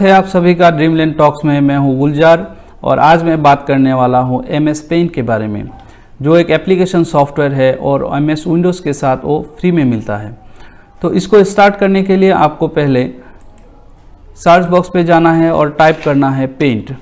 है आप सभी का ड्रीमलैंड टॉक्स में। मैं हूं गुलजार और आज मैं बात करने वाला हूं MS पेंट के बारे में, जो एक एप्लीकेशन सॉफ्टवेयर है और MS विंडोज़ के साथ वो फ्री में मिलता है। तो इसको स्टार्ट करने के लिए आपको पहले सर्च बॉक्स पे जाना है और टाइप करना है पेंट।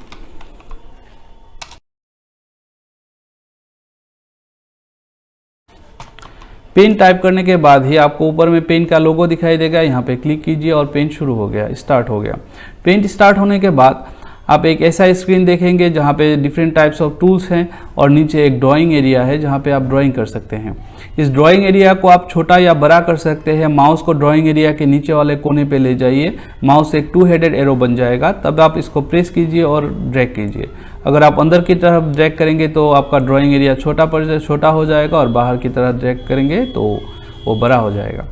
पेन टाइप करने के बाद ही आपको ऊपर में पेन का लोगो दिखाई देगा, यहाँ पे क्लिक कीजिए और पेंट शुरू हो गया, स्टार्ट हो गया। पेंट स्टार्ट होने के बाद आप एक ऐसा स्क्रीन देखेंगे जहाँ पे डिफरेंट टाइप्स ऑफ टूल्स हैं और नीचे एक ड्राइंग एरिया है जहाँ पे आप ड्राइंग कर सकते हैं। इस ड्राइंग एरिया को आप छोटा या बड़ा कर सकते हैं। माउस को ड्राइंग एरिया के नीचे वाले कोने पे ले जाइए, माउस एक 2 हेडेड एरो बन जाएगा, तब आप इसको प्रेस कीजिए और ड्रैग कीजिए। अगर आप अंदर की तरफ ड्रैग करेंगे तो आपका ड्राइंग एरिया छोटा हो जाएगा और बाहर की तरफ ड्रैग करेंगे तो वो बड़ा हो जाएगा।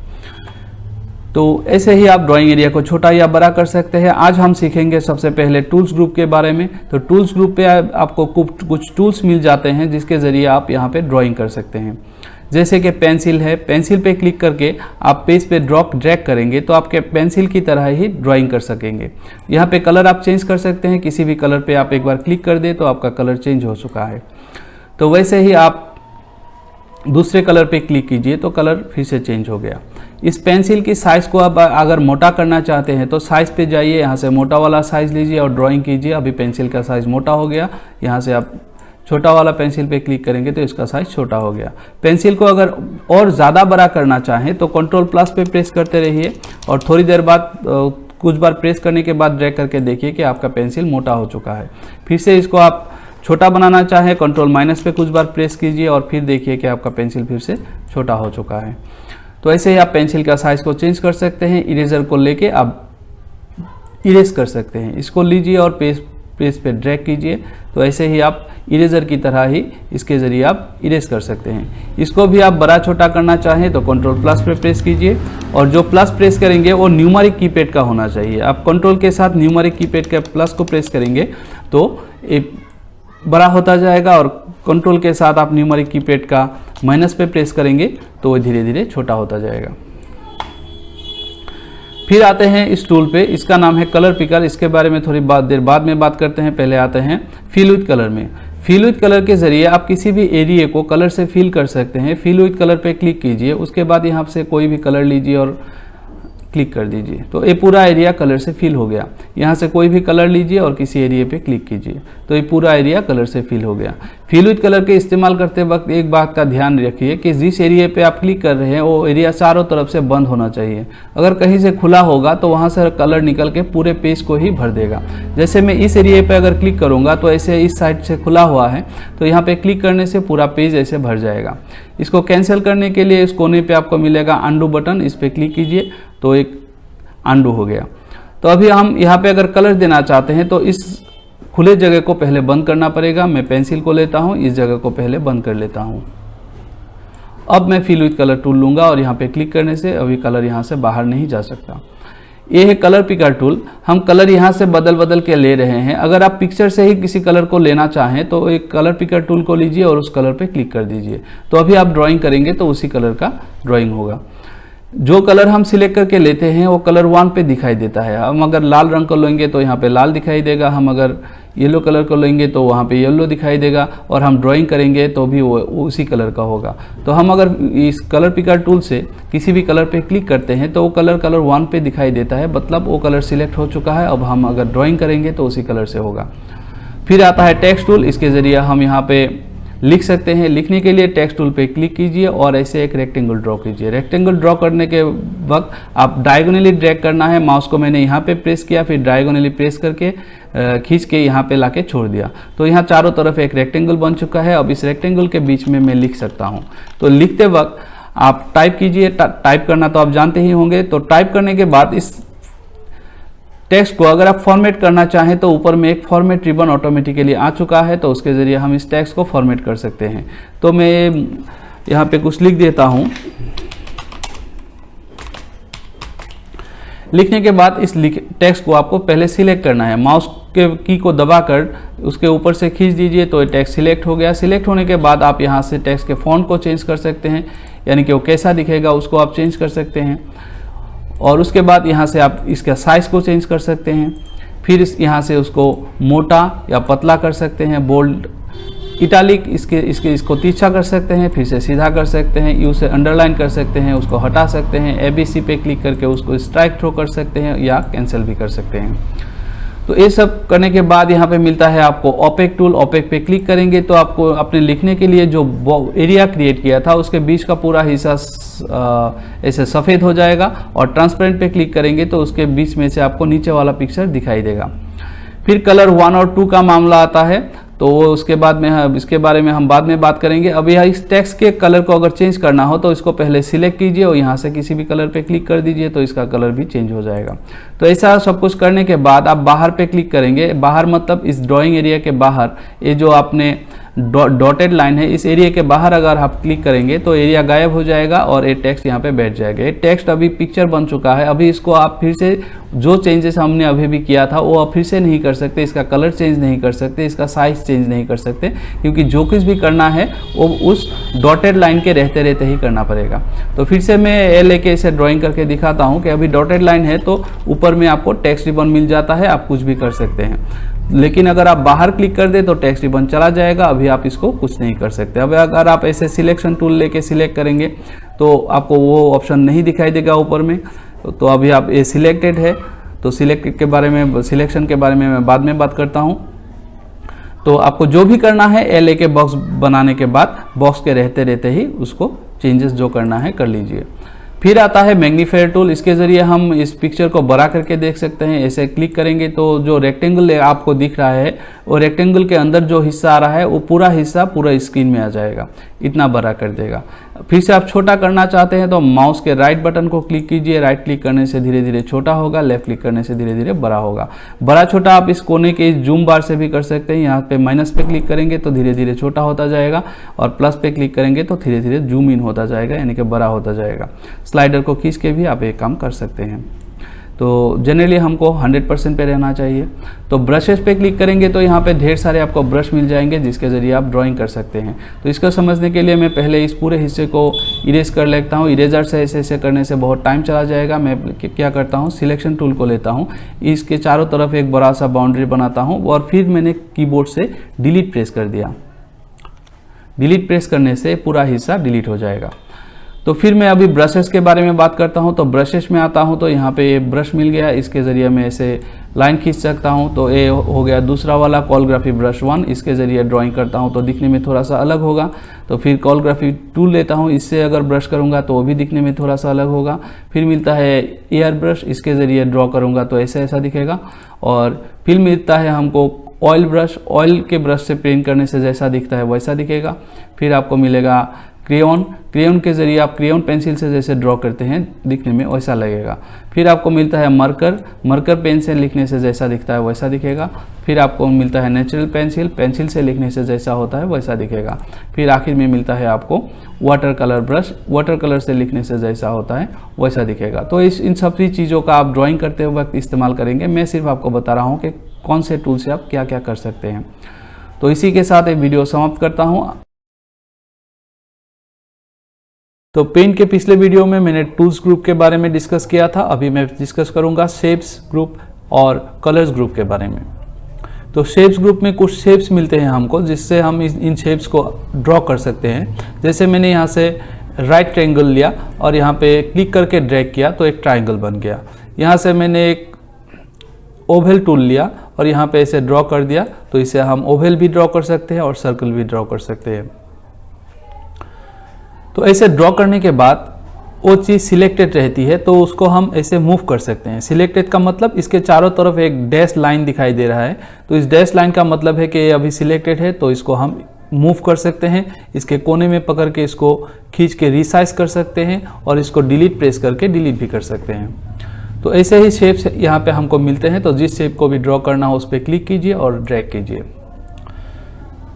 तो ऐसे ही आप ड्राइंग एरिया को छोटा या बड़ा कर सकते हैं। आज हम सीखेंगे सबसे पहले टूल्स ग्रुप के बारे में। तो टूल्स ग्रुप पे आपको कुछ टूल्स मिल जाते हैं जिसके ज़रिए आप यहाँ पे ड्राइंग कर सकते हैं। जैसे कि पेंसिल है, पेंसिल पे क्लिक करके आप पेज पे ड्रैग करेंगे तो आपके पेंसिल की तरह ही ड्राइंग कर सकेंगे। यहाँ पे कलर आप चेंज कर सकते हैं, किसी भी कलर पे आप एक बार क्लिक कर दे तो आपका कलर चेंज हो चुका है। तो वैसे ही आप दूसरे कलर पे क्लिक कीजिए तो कलर फिर से चेंज हो गया। इस पेंसिल की साइज़ को आप अगर मोटा करना चाहते हैं तो साइज़ पे जाइए, यहाँ से मोटा वाला साइज़ लीजिए और ड्राइंग कीजिए। अभी पेंसिल का साइज़ मोटा हो गया, यहाँ से आप छोटा वाला पेंसिल पे क्लिक करेंगे तो इसका साइज़ छोटा हो गया। पेंसिल को अगर और ज़्यादा बड़ा करना चाहें तो Ctrl+ पे प्रेस करते रहिए और थोड़ी देर बाद कुछ बार प्रेस करने के बाद ड्रैग करके देखिए कि आपका पेंसिल मोटा हो चुका है। फिर से इसको आप छोटा बनाना चाहें Ctrl- पे कुछ बार प्रेस कीजिए और फिर देखिए कि आपका पेंसिल फिर से छोटा हो चुका है। तो ऐसे ही आप पेंसिल का साइज़ को चेंज कर सकते हैं। इरेजर को लेके आप इरेज कर सकते हैं। इसको लीजिए और पेज पे ड्रैग कीजिए तो ऐसे ही आप इरेजर की तरह ही इसके ज़रिए आप इरेज कर सकते हैं। इसको भी आप बड़ा छोटा करना चाहें तो Ctrl+ पे प्रेस कीजिए और जो प्लस प्रेस करेंगे वो न्यूमेरिक कीपैड का होना चाहिए। आप कंट्रोल के साथ न्यूमेरिक कीपैड के प्लस को प्रेस करेंगे तो एक बड़ा होता जाएगा और कंट्रोल के साथ आप न्यूमेरिक कीपैड का माइनस पे प्रेस करेंगे तो वो धीरे धीरे छोटा होता जाएगा। फिर आते हैं इस टूल पे, इसका नाम है कलर पिकर। इसके बारे में थोड़ी देर बाद में बात करते हैं। पहले आते हैं फिल विथ कलर में। फिल विथ कलर के ज़रिए आप किसी भी एरिया को कलर से फिल कर सकते हैं। फिल विथ कलर पे क्लिक कीजिए, उसके बाद यहाँ से कोई भी कलर लीजिए और क्लिक कर दीजिए तो ये पूरा एरिया कलर से फिल हो गया। यहाँ से कोई भी कलर लीजिए और किसी एरिया पे क्लिक कीजिए तो ये पूरा एरिया कलर से फिल हो गया। फिल विथ कलर के इस्तेमाल करते वक्त एक बात का ध्यान रखिए कि जिस एरिया पे आप क्लिक कर रहे हैं वो एरिया चारों तरफ से बंद होना चाहिए। अगर कहीं से खुला होगा तो वहाँ से कलर निकल के पूरे पेज को ही भर देगा। जैसे मैं इस एरिया पे अगर क्लिक करूँगा तो ऐसे इस साइड से खुला हुआ है तो यहाँ पे क्लिक करने से पूरा पेज ऐसे भर जाएगा। इसको कैंसिल करने के लिए इस कोने पे आपको मिलेगा अंडू बटन, इस पर क्लिक कीजिए तो एक अंडू हो गया। तो अभी हम यहाँ पे अगर कलर देना चाहते हैं तो इस खुले जगह को पहले बंद करना पड़ेगा। मैं पेंसिल को लेता हूँ, इस जगह को पहले बंद कर लेता हूँ। अब मैं फिल विथ कलर टूल लूँगा और यहाँ पे क्लिक करने से अभी कलर यहाँ से बाहर नहीं जा सकता। ये है कलर पिकर टूल। हम कलर यहाँ से बदल के ले रहे हैं। अगर आप पिक्चर से ही किसी कलर को लेना चाहें तो एक कलर पिकर टूल को लीजिए और उस कलर पे क्लिक कर दीजिए तो अभी आप ड्राइंग करेंगे तो उसी कलर का ड्राइंग होगा। जो कलर हम सिलेक्ट करके लेते हैं वो कलर 1 पे दिखाई देता है। हम अगर लाल रंग को लेंगे तो यहाँ पे लाल दिखाई देगा, हम अगर येलो कलर को लेंगे तो वहाँ पे येलो दिखाई देगा और हम ड्राइंग करेंगे तो भी वो उसी कलर का होगा। तो हम अगर इस कलर पिकर टूल से किसी भी कलर पे क्लिक करते हैं तो वो कलर 1 पे दिखाई देता है, मतलब वो कलर सिलेक्ट हो चुका है। अब हम अगर ड्राइंग करेंगे तो उसी कलर से होगा। फिर आता है टेक्स्ट टूल। इसके ज़रिए हम यहाँ पे लिख सकते हैं। लिखने के लिए टेक्स्ट टूल पे क्लिक कीजिए और ऐसे एक रेक्टेंगल ड्रॉ कीजिए। रेक्टेंगल ड्रॉ करने के वक्त आप डायगोनली ड्रैग करना है। माउस को मैंने यहाँ पे प्रेस किया, फिर डायगोनली प्रेस करके खींच के यहाँ पे लाके छोड़ दिया तो यहाँ चारों तरफ एक रेक्टेंगल बन चुका है। अब इस रेक्टेंगल के बीच में मैं लिख सकता हूँ। तो लिखते वक्त आप टाइप कीजिए। टाइप करना तो आप जानते ही होंगे। तो टाइप करने के बाद इस टेक्स्ट को अगर आप फॉर्मेट करना चाहें तो ऊपर में एक फॉर्मेट रिबन ऑटोमेटिकली आ चुका है तो उसके ज़रिए हम इस टेक्स्ट को फॉर्मेट कर सकते हैं। तो मैं यहाँ पे कुछ लिख देता हूँ। लिखने के बाद इस टेक्स्ट को आपको पहले सिलेक्ट करना है। माउस के की को दबाकर उसके ऊपर से खींच दीजिए तो ये टेक्स्ट सिलेक्ट हो गया। सिलेक्ट होने के बाद आप यहाँ से टेक्स्ट के फॉन्ट को चेंज कर सकते हैं, यानी कि वो कैसा दिखेगा उसको आप चेंज कर सकते हैं। और उसके बाद यहाँ से आप इसका साइज़ को चेंज कर सकते हैं। फिर यहाँ से उसको मोटा या पतला कर सकते हैं, बोल्ड, इटालिक, इसको तीछा कर सकते हैं, फिर से सीधा कर सकते हैं, यू से अंडरलाइन कर सकते हैं, उसको हटा सकते हैं, ABC पे क्लिक करके उसको स्ट्राइक थ्रो कर सकते हैं या कैंसिल भी कर सकते हैं। तो ये सब करने के बाद यहाँ पे मिलता है आपको ओपेक टूल। ओपेक पे क्लिक करेंगे तो आपको अपने लिखने के लिए जो एरिया क्रिएट किया था उसके बीच का पूरा हिस्सा ऐसे सफ़ेद हो जाएगा, और ट्रांसपेरेंट पे क्लिक करेंगे तो उसके बीच में से आपको नीचे वाला पिक्चर दिखाई देगा। फिर कलर 1 और 2 का मामला आता है, तो वो उसके बाद में इसके बारे में हम बाद में बात करेंगे। अभी इस टेक्स्ट के कलर को अगर चेंज करना हो तो इसको पहले सिलेक्ट कीजिए और यहाँ से किसी भी कलर पे क्लिक कर दीजिए तो इसका कलर भी चेंज हो जाएगा। तो ऐसा सब कुछ करने के बाद आप बाहर पे क्लिक करेंगे। बाहर मतलब इस ड्राइंग एरिया के बाहर, ये जो आपने डॉटेड लाइन है, इस एरिया के बाहर अगर आप क्लिक करेंगे तो एरिया गायब हो जाएगा और ये टेक्स्ट यहाँ पे बैठ जाएगा। ये टेक्स्ट अभी पिक्चर बन चुका है। अभी इसको आप फिर से जो चेंजेस हमने अभी भी किया था वो आप फिर से नहीं कर सकते, इसका कलर चेंज नहीं कर सकते, इसका साइज चेंज नहीं कर सकते, क्योंकि जो कुछ भी करना है वो उस डॉटेड लाइन के रहते रहते ही करना पड़ेगा। तो फिर से मैं ये लेके इसे ड्राइंग करके दिखाता हूँ कि अभी डॉटेड लाइन है तो ऊपर में आपको टेक्स्ट रिबन मिल जाता है, आप कुछ भी कर सकते हैं। लेकिन अगर आप बाहर क्लिक कर दे तो टेक्स्ट रिबन चला जाएगा, अभी आप इसको कुछ नहीं कर सकते। अब अगर आप ऐसे सिलेक्शन टूल लेके सिलेक्ट करेंगे तो आपको वो ऑप्शन नहीं दिखाई देगा ऊपर में। तो अभी आप ये सिलेक्टेड है, तो सिलेक्टेड के बारे में, सिलेक्शन के बारे में मैं बाद में बात करता हूँ। तो आपको जो भी करना है ए लेके बॉक्स बनाने के बाद बॉक्स के रहते रहते ही उसको चेंजेस जो करना है कर लीजिए। फिर आता है मैग्नीफायर टूल। इसके ज़रिए हम इस पिक्चर को बड़ा करके देख सकते हैं। ऐसे क्लिक करेंगे तो जो रेक्टेंगल आपको दिख रहा है वो रेक्टेंगल के अंदर जो हिस्सा आ रहा है वो पूरा हिस्सा पूरा स्क्रीन में आ जाएगा, इतना बड़ा कर देगा। फिर से आप छोटा करना चाहते हैं तो माउस के राइट बटन को क्लिक कीजिए। राइट क्लिक करने से धीरे धीरे छोटा होगा, लेफ्ट क्लिक करने से धीरे धीरे बड़ा होगा। बड़ा छोटा आप इस कोने के इस जूम बार से भी कर सकते हैं। यहाँ पे माइनस पे क्लिक करेंगे तो धीरे धीरे छोटा होता जाएगा, और प्लस पे क्लिक करेंगे तो धीरे धीरे जूम इन होता जाएगा, यानी कि बड़ा होता जाएगा। स्लाइडर को खींच के भी आप ये काम कर सकते हैं। तो जनरली हमको 100% पे रहना चाहिए। तो ब्रशेस पे क्लिक करेंगे तो यहाँ पे ढेर सारे आपको ब्रश मिल जाएंगे जिसके ज़रिए आप ड्राइंग कर सकते हैं। तो इसको समझने के लिए मैं पहले इस पूरे हिस्से को इरेज कर लेता हूँ। इरेजर से ऐसे करने से बहुत टाइम चला जाएगा। मैं क्या करता हूँ, सिलेक्शन टूल को लेता हूँ, इसके चारों तरफ एक बड़ा सा बाउंड्री बनाता हूँ और फिर मैंने कीबोर्ड से डिलीट प्रेस कर दिया। डिलीट प्रेस करने से पूरा हिस्सा डिलीट हो जाएगा। तो फिर मैं अभी ब्रशेस के बारे में बात करता हूं। तो ब्रशेस में आता हूं तो यहाँ पे ये ब्रश मिल गया, इसके ज़रिए मैं ऐसे लाइन खींच सकता हूं। तो ये हो गया दूसरा वाला कोलग्राफी ब्रश 1। इसके ज़रिए ड्राइंग करता हूं तो दिखने में थोड़ा सा अलग होगा। तो फिर कोलग्राफी टूल लेता हूं, इससे अगर ब्रश करूँगा तो वो भी दिखने में थोड़ा सा अलग होगा। फिर मिलता है एयर ब्रश, इसके ज़रिए ड्रॉ करूँगा तो ऐसा दिखेगा। और फिर मिलता है हमको ऑयल ब्रश। ऑयल के ब्रश से पेंट करने से जैसा दिखता है वैसा दिखेगा। फिर आपको मिलेगा क्रेयॉन। क्रेयॉन के ज़रिए आप क्रेयॉन पेंसिल से जैसे ड्रॉ करते हैं दिखने में वैसा लगेगा। फिर आपको मिलता है मर्कर। मर्कर पेन से लिखने से जैसा दिखता है वैसा दिखेगा। फिर आपको मिलता है नेचुरल पेंसिल। पेंसिल से लिखने से जैसा होता है वैसा दिखेगा। फिर आखिर में मिलता है आपको water colour brush. Water colour से लिखने से जैसा होता है वैसा दिखेगा। तो इन सभी चीज़ों का आप ड्राइंग करते वक्त इस्तेमाल करेंगे। मैं सिर्फ आपको बता रहा हूँ कि कौन से टूल से आप क्या क्या कर सकते हैं। तो इसी के साथ ये वीडियो समाप्त करता हूँ। तो पेंट के पिछले वीडियो में मैंने टूल्स ग्रुप के बारे में डिस्कस किया था। अभी मैं डिस्कस करूंगा शेप्स ग्रुप और कलर्स ग्रुप के बारे में। तो शेप्स ग्रुप में कुछ शेप्स मिलते हैं हमको, जिससे हम इन शेप्स को ड्रॉ कर सकते हैं। जैसे मैंने यहाँ से राइट ट्रायंगल लिया और यहाँ पे क्लिक करके ड्रैग किया तो एक ट्रायंगल बन गया। यहाँ से मैंने एक ओवल टूल लिया और यहाँ पे इसे ड्रॉ कर दिया, तो इसे हम ओवल भी ड्रॉ कर सकते हैं और सर्कल भी ड्रॉ कर सकते हैं। तो ऐसे ड्रॉ करने के बाद वो चीज़ सिलेक्टेड रहती है तो उसको हम ऐसे मूव कर सकते हैं। सिलेक्टेड का मतलब इसके चारों तरफ एक डैश लाइन दिखाई दे रहा है, तो इस डैश लाइन का मतलब है कि ये अभी सिलेक्टेड है, तो इसको हम मूव कर सकते हैं। इसके कोने में पकड़ के इसको खींच के रिसाइज कर सकते हैं और इसको डिलीट प्रेस करके डिलीट भी कर सकते हैं। तो ऐसे ही शेप्स यहाँ पे हमको मिलते हैं। तो जिस शेप को भी ड्रॉ करना हो उस पर क्लिक कीजिए और ड्रैग कीजिए।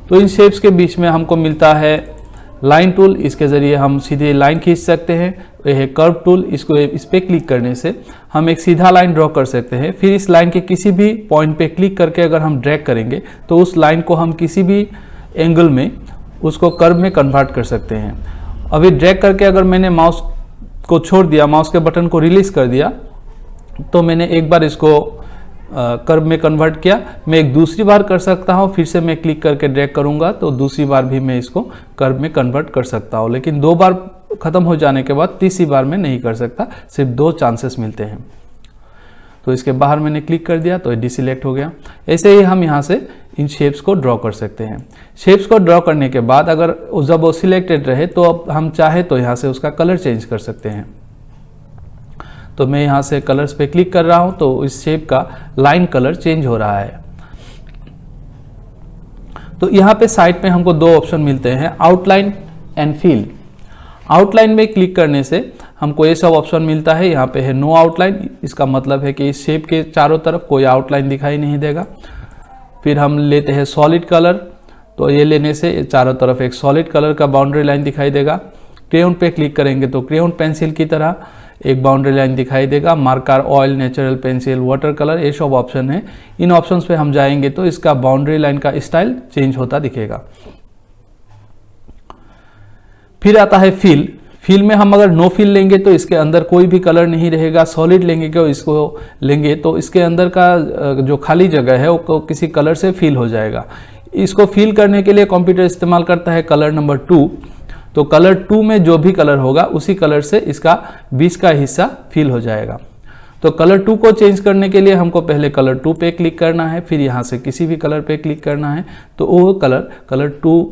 तो इन शेप्स के बीच में हमको मिलता है लाइन टूल। इसके ज़रिए हम सीधे लाइन खींच सकते हैं। यह है कर्व टूल। इस पर क्लिक करने से हम एक सीधा लाइन ड्रॉ कर सकते हैं। फिर इस लाइन के किसी भी पॉइंट पे क्लिक करके अगर हम ड्रैग करेंगे तो उस लाइन को हम किसी भी एंगल में उसको कर्व में कन्वर्ट कर सकते हैं। अभी ड्रैग करके अगर मैंने माउस को छोड़ दिया, माउस के बटन को रिलीज कर दिया, तो मैंने एक बार इसको कर्व में कन्वर्ट किया, मैं एक दूसरी बार कर सकता हूँ, फिर से मैं क्लिक करके ड्रैग करूँगा तो दूसरी बार भी मैं इसको कर्व में कन्वर्ट कर सकता हूँ, लेकिन 2 बार ख़त्म हो जाने के बाद तीसरी बार में नहीं कर सकता, सिर्फ 2 चांसेस मिलते हैं। तो इसके बाहर मैंने क्लिक कर दिया तो डिसिलेक्ट हो गया। ऐसे ही हम यहाँ से इन शेप्स को ड्रॉ कर सकते हैं। शेप्स को ड्रॉ करने के बाद अगर जब वो सिलेक्टेड रहे तो अब हम चाहे तो यहाँ से उसका कलर चेंज कर सकते हैं। तो मैं यहाँ से कलर्स पे क्लिक कर रहा हूँ तो इस शेप का लाइन कलर चेंज हो रहा है। तो यहाँ पे साइड पे हमको 2 ऑप्शन मिलते हैं, आउटलाइन एंड फिल। आउटलाइन में क्लिक करने से हमको ये सब ऑप्शन मिलता है। यहाँ पे है नो आउटलाइन, इसका मतलब है कि इस शेप के चारों तरफ कोई आउटलाइन दिखाई नहीं देगा। फिर हम लेते हैं सॉलिड कलर, तो ये लेने से चारों तरफ एक सॉलिड कलर का बाउंड्री लाइन दिखाई देगा। क्रेयॉन पे क्लिक करेंगे तो क्रेयॉन पेंसिल की तरह एक बाउंड्री लाइन दिखाई देगा। Marker, oil, natural pencil, water colour, ये सब ऑप्शन है। इन ऑप्शंस पे हम जाएंगे तो इसका बाउंड्री लाइन का स्टाइल चेंज होता दिखेगा। फिर आता है फिल। फिल में हम अगर नो फिल लेंगे तो इसके अंदर कोई भी कलर नहीं रहेगा। सॉलिड लेंगे तो इसके अंदर का जो खाली जगह है वो किसी कलर से फिल हो जाएगा। इसको फिल करने के लिए कंप्यूटर इस्तेमाल करता है कलर नंबर 2। तो कलर 2 में जो भी कलर होगा उसी कलर से इसका 20 का हिस्सा फिल हो जाएगा। तो कलर 2 को चेंज करने के लिए हमको पहले कलर 2 पे क्लिक करना है, फिर यहाँ से किसी भी कलर पे क्लिक करना है तो वो कलर 2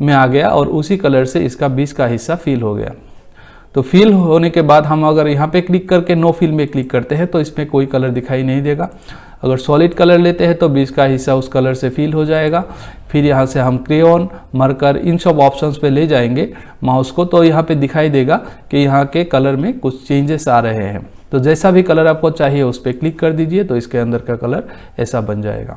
में आ गया और उसी कलर से इसका 20 का हिस्सा फिल हो गया। तो फिल होने के बाद हम अगर यहाँ पे क्लिक करके नो फिल में क्लिक करते हैं तो इसमें कोई कलर दिखाई नहीं देगा। अगर सॉलिड कलर लेते हैं तो 20 का हिस्सा उस कलर से फिल हो जाएगा। फिर यहाँ से हम क्रेयॉन, मार्कर, इन सब ऑप्शंस पे ले जाएंगे माउस को तो यहाँ पे दिखाई देगा कि यहाँ के कलर में कुछ चेंजेस आ रहे हैं। तो जैसा भी कलर आपको चाहिए उस पर क्लिक कर दीजिए तो इसके अंदर का कलर ऐसा बन जाएगा।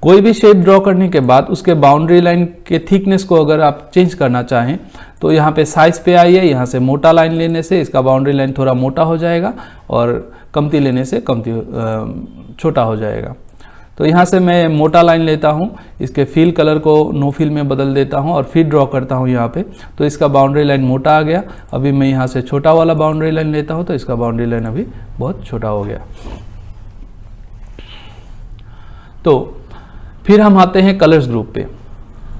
कोई भी शेप ड्रॉ करने के बाद उसके बाउंड्री लाइन के थिकनेस को अगर आप चेंज करना चाहें तो यहाँ पे साइज पे आइए। यहाँ से मोटा लाइन लेने से इसका बाउंड्री लाइन थोड़ा मोटा हो जाएगा और कमती लेने से छोटा हो जाएगा। तो यहाँ से मैं मोटा लाइन लेता हूँ, इसके फिल कलर को नो फिल में बदल देता हूँ और फिर ड्रॉ करता हूँ यहाँ पे तो इसका बाउंड्री लाइन मोटा आ गया। अभी मैं यहाँ से छोटा वाला बाउंड्री लाइन लेता हूँ तो इसका बाउंड्री लाइन अभी बहुत छोटा हो गया। तो फिर हम आते हैं कलर्स ग्रुप पे।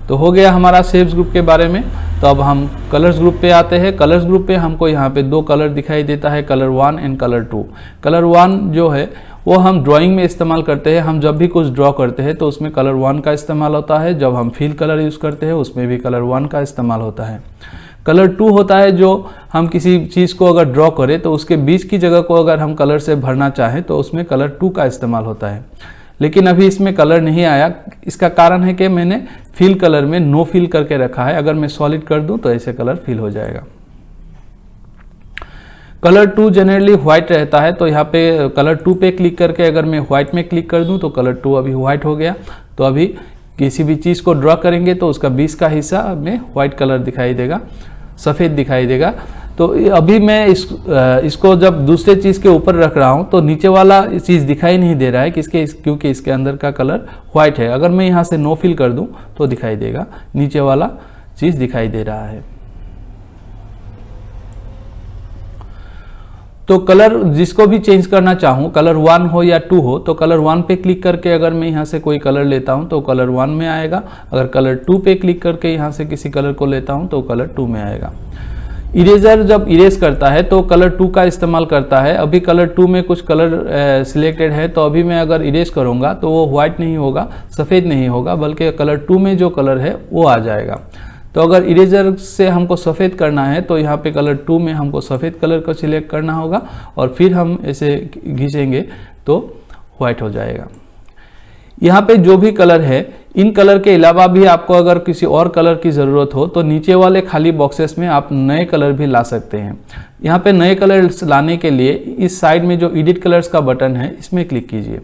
तो हो गया हमारा शेप्स ग्रुप के बारे में। तो अब हम कलर्स ग्रुप पे आते हैं। कलर्स ग्रुप पे हमको यहाँ पे 2 कलर दिखाई देता है, कलर 1 एंड कलर 2। कलर 1 जो है वो हम ड्राइंग में इस्तेमाल करते हैं। हम जब भी कुछ ड्रॉ करते हैं तो उसमें कलर 1 का इस्तेमाल होता है। जब हम फिल कलर यूज़ करते हैं उसमें भी कलर 1 का इस्तेमाल होता है। कलर 2 होता है जो हम किसी चीज़ को अगर ड्रॉ करें तो उसके बीच की जगह को अगर हम कलर से भरना चाहें तो उसमें कलर 2 का इस्तेमाल होता है। लेकिन अभी इसमें कलर नहीं आया। इसका कारण है कि मैंने फिल कलर में नो फिल करके रखा है। अगर मैं सॉलिड कर दूं तो ऐसे कलर फिल हो जाएगा। कलर 2 जनरली व्हाइट रहता है तो यहाँ पे कलर 2 पे क्लिक करके अगर मैं व्हाइट में क्लिक कर दूं तो कलर 2 अभी व्हाइट हो गया। तो अभी किसी भी चीज़ को ड्रॉ करेंगे तो उसका 20 का हिस्सा में व्हाइट कलर दिखाई देगा, सफ़ेद दिखाई देगा। तो अभी मैं इसको जब दूसरे चीज़ के ऊपर रख रहा हूँ तो नीचे वाला चीज़ दिखाई नहीं दे रहा है क्योंकि इसके अंदर का कलर व्हाइट है। अगर मैं यहाँ से नो फिल कर दूँ तो दिखाई देगा, नीचे वाला चीज़ दिखाई दे रहा है। तो कलर जिसको भी चेंज करना चाहूँ, कलर 1 हो या 2 हो, तो कलर 1 पे क्लिक करके अगर मैं यहाँ से कोई कलर लेता हूँ तो कलर 1 में आएगा। अगर कलर 2 पे क्लिक करके यहाँ से किसी कलर को लेता हूँ तो कलर 2 में आएगा। इरेजर जब इरेज करता है तो कलर 2 का इस्तेमाल करता है। अभी कलर 2 में कुछ कलर सिलेक्टेड है तो अभी मैं अगर इरेज करूँगा तो वो व्हाइट नहीं होगा, सफ़ेद नहीं होगा, बल्कि कलर 2 में जो कलर है वो आ जाएगा। तो अगर इरेजर से हमको सफ़ेद करना है तो यहाँ पे कलर 2 में हमको सफ़ेद कलर को सिलेक्ट करना होगा और फिर हम ऐसे खींचेंगे तो व्हाइट हो जाएगा। यहाँ पे जो भी कलर है, इन कलर के अलावा भी आपको अगर किसी और कलर की ज़रूरत हो तो नीचे वाले खाली बॉक्सेस में आप नए कलर भी ला सकते हैं। यहाँ पे नए कलर लाने के लिए इस साइड में जो एडिट कलर्स का बटन है इसमें क्लिक कीजिए।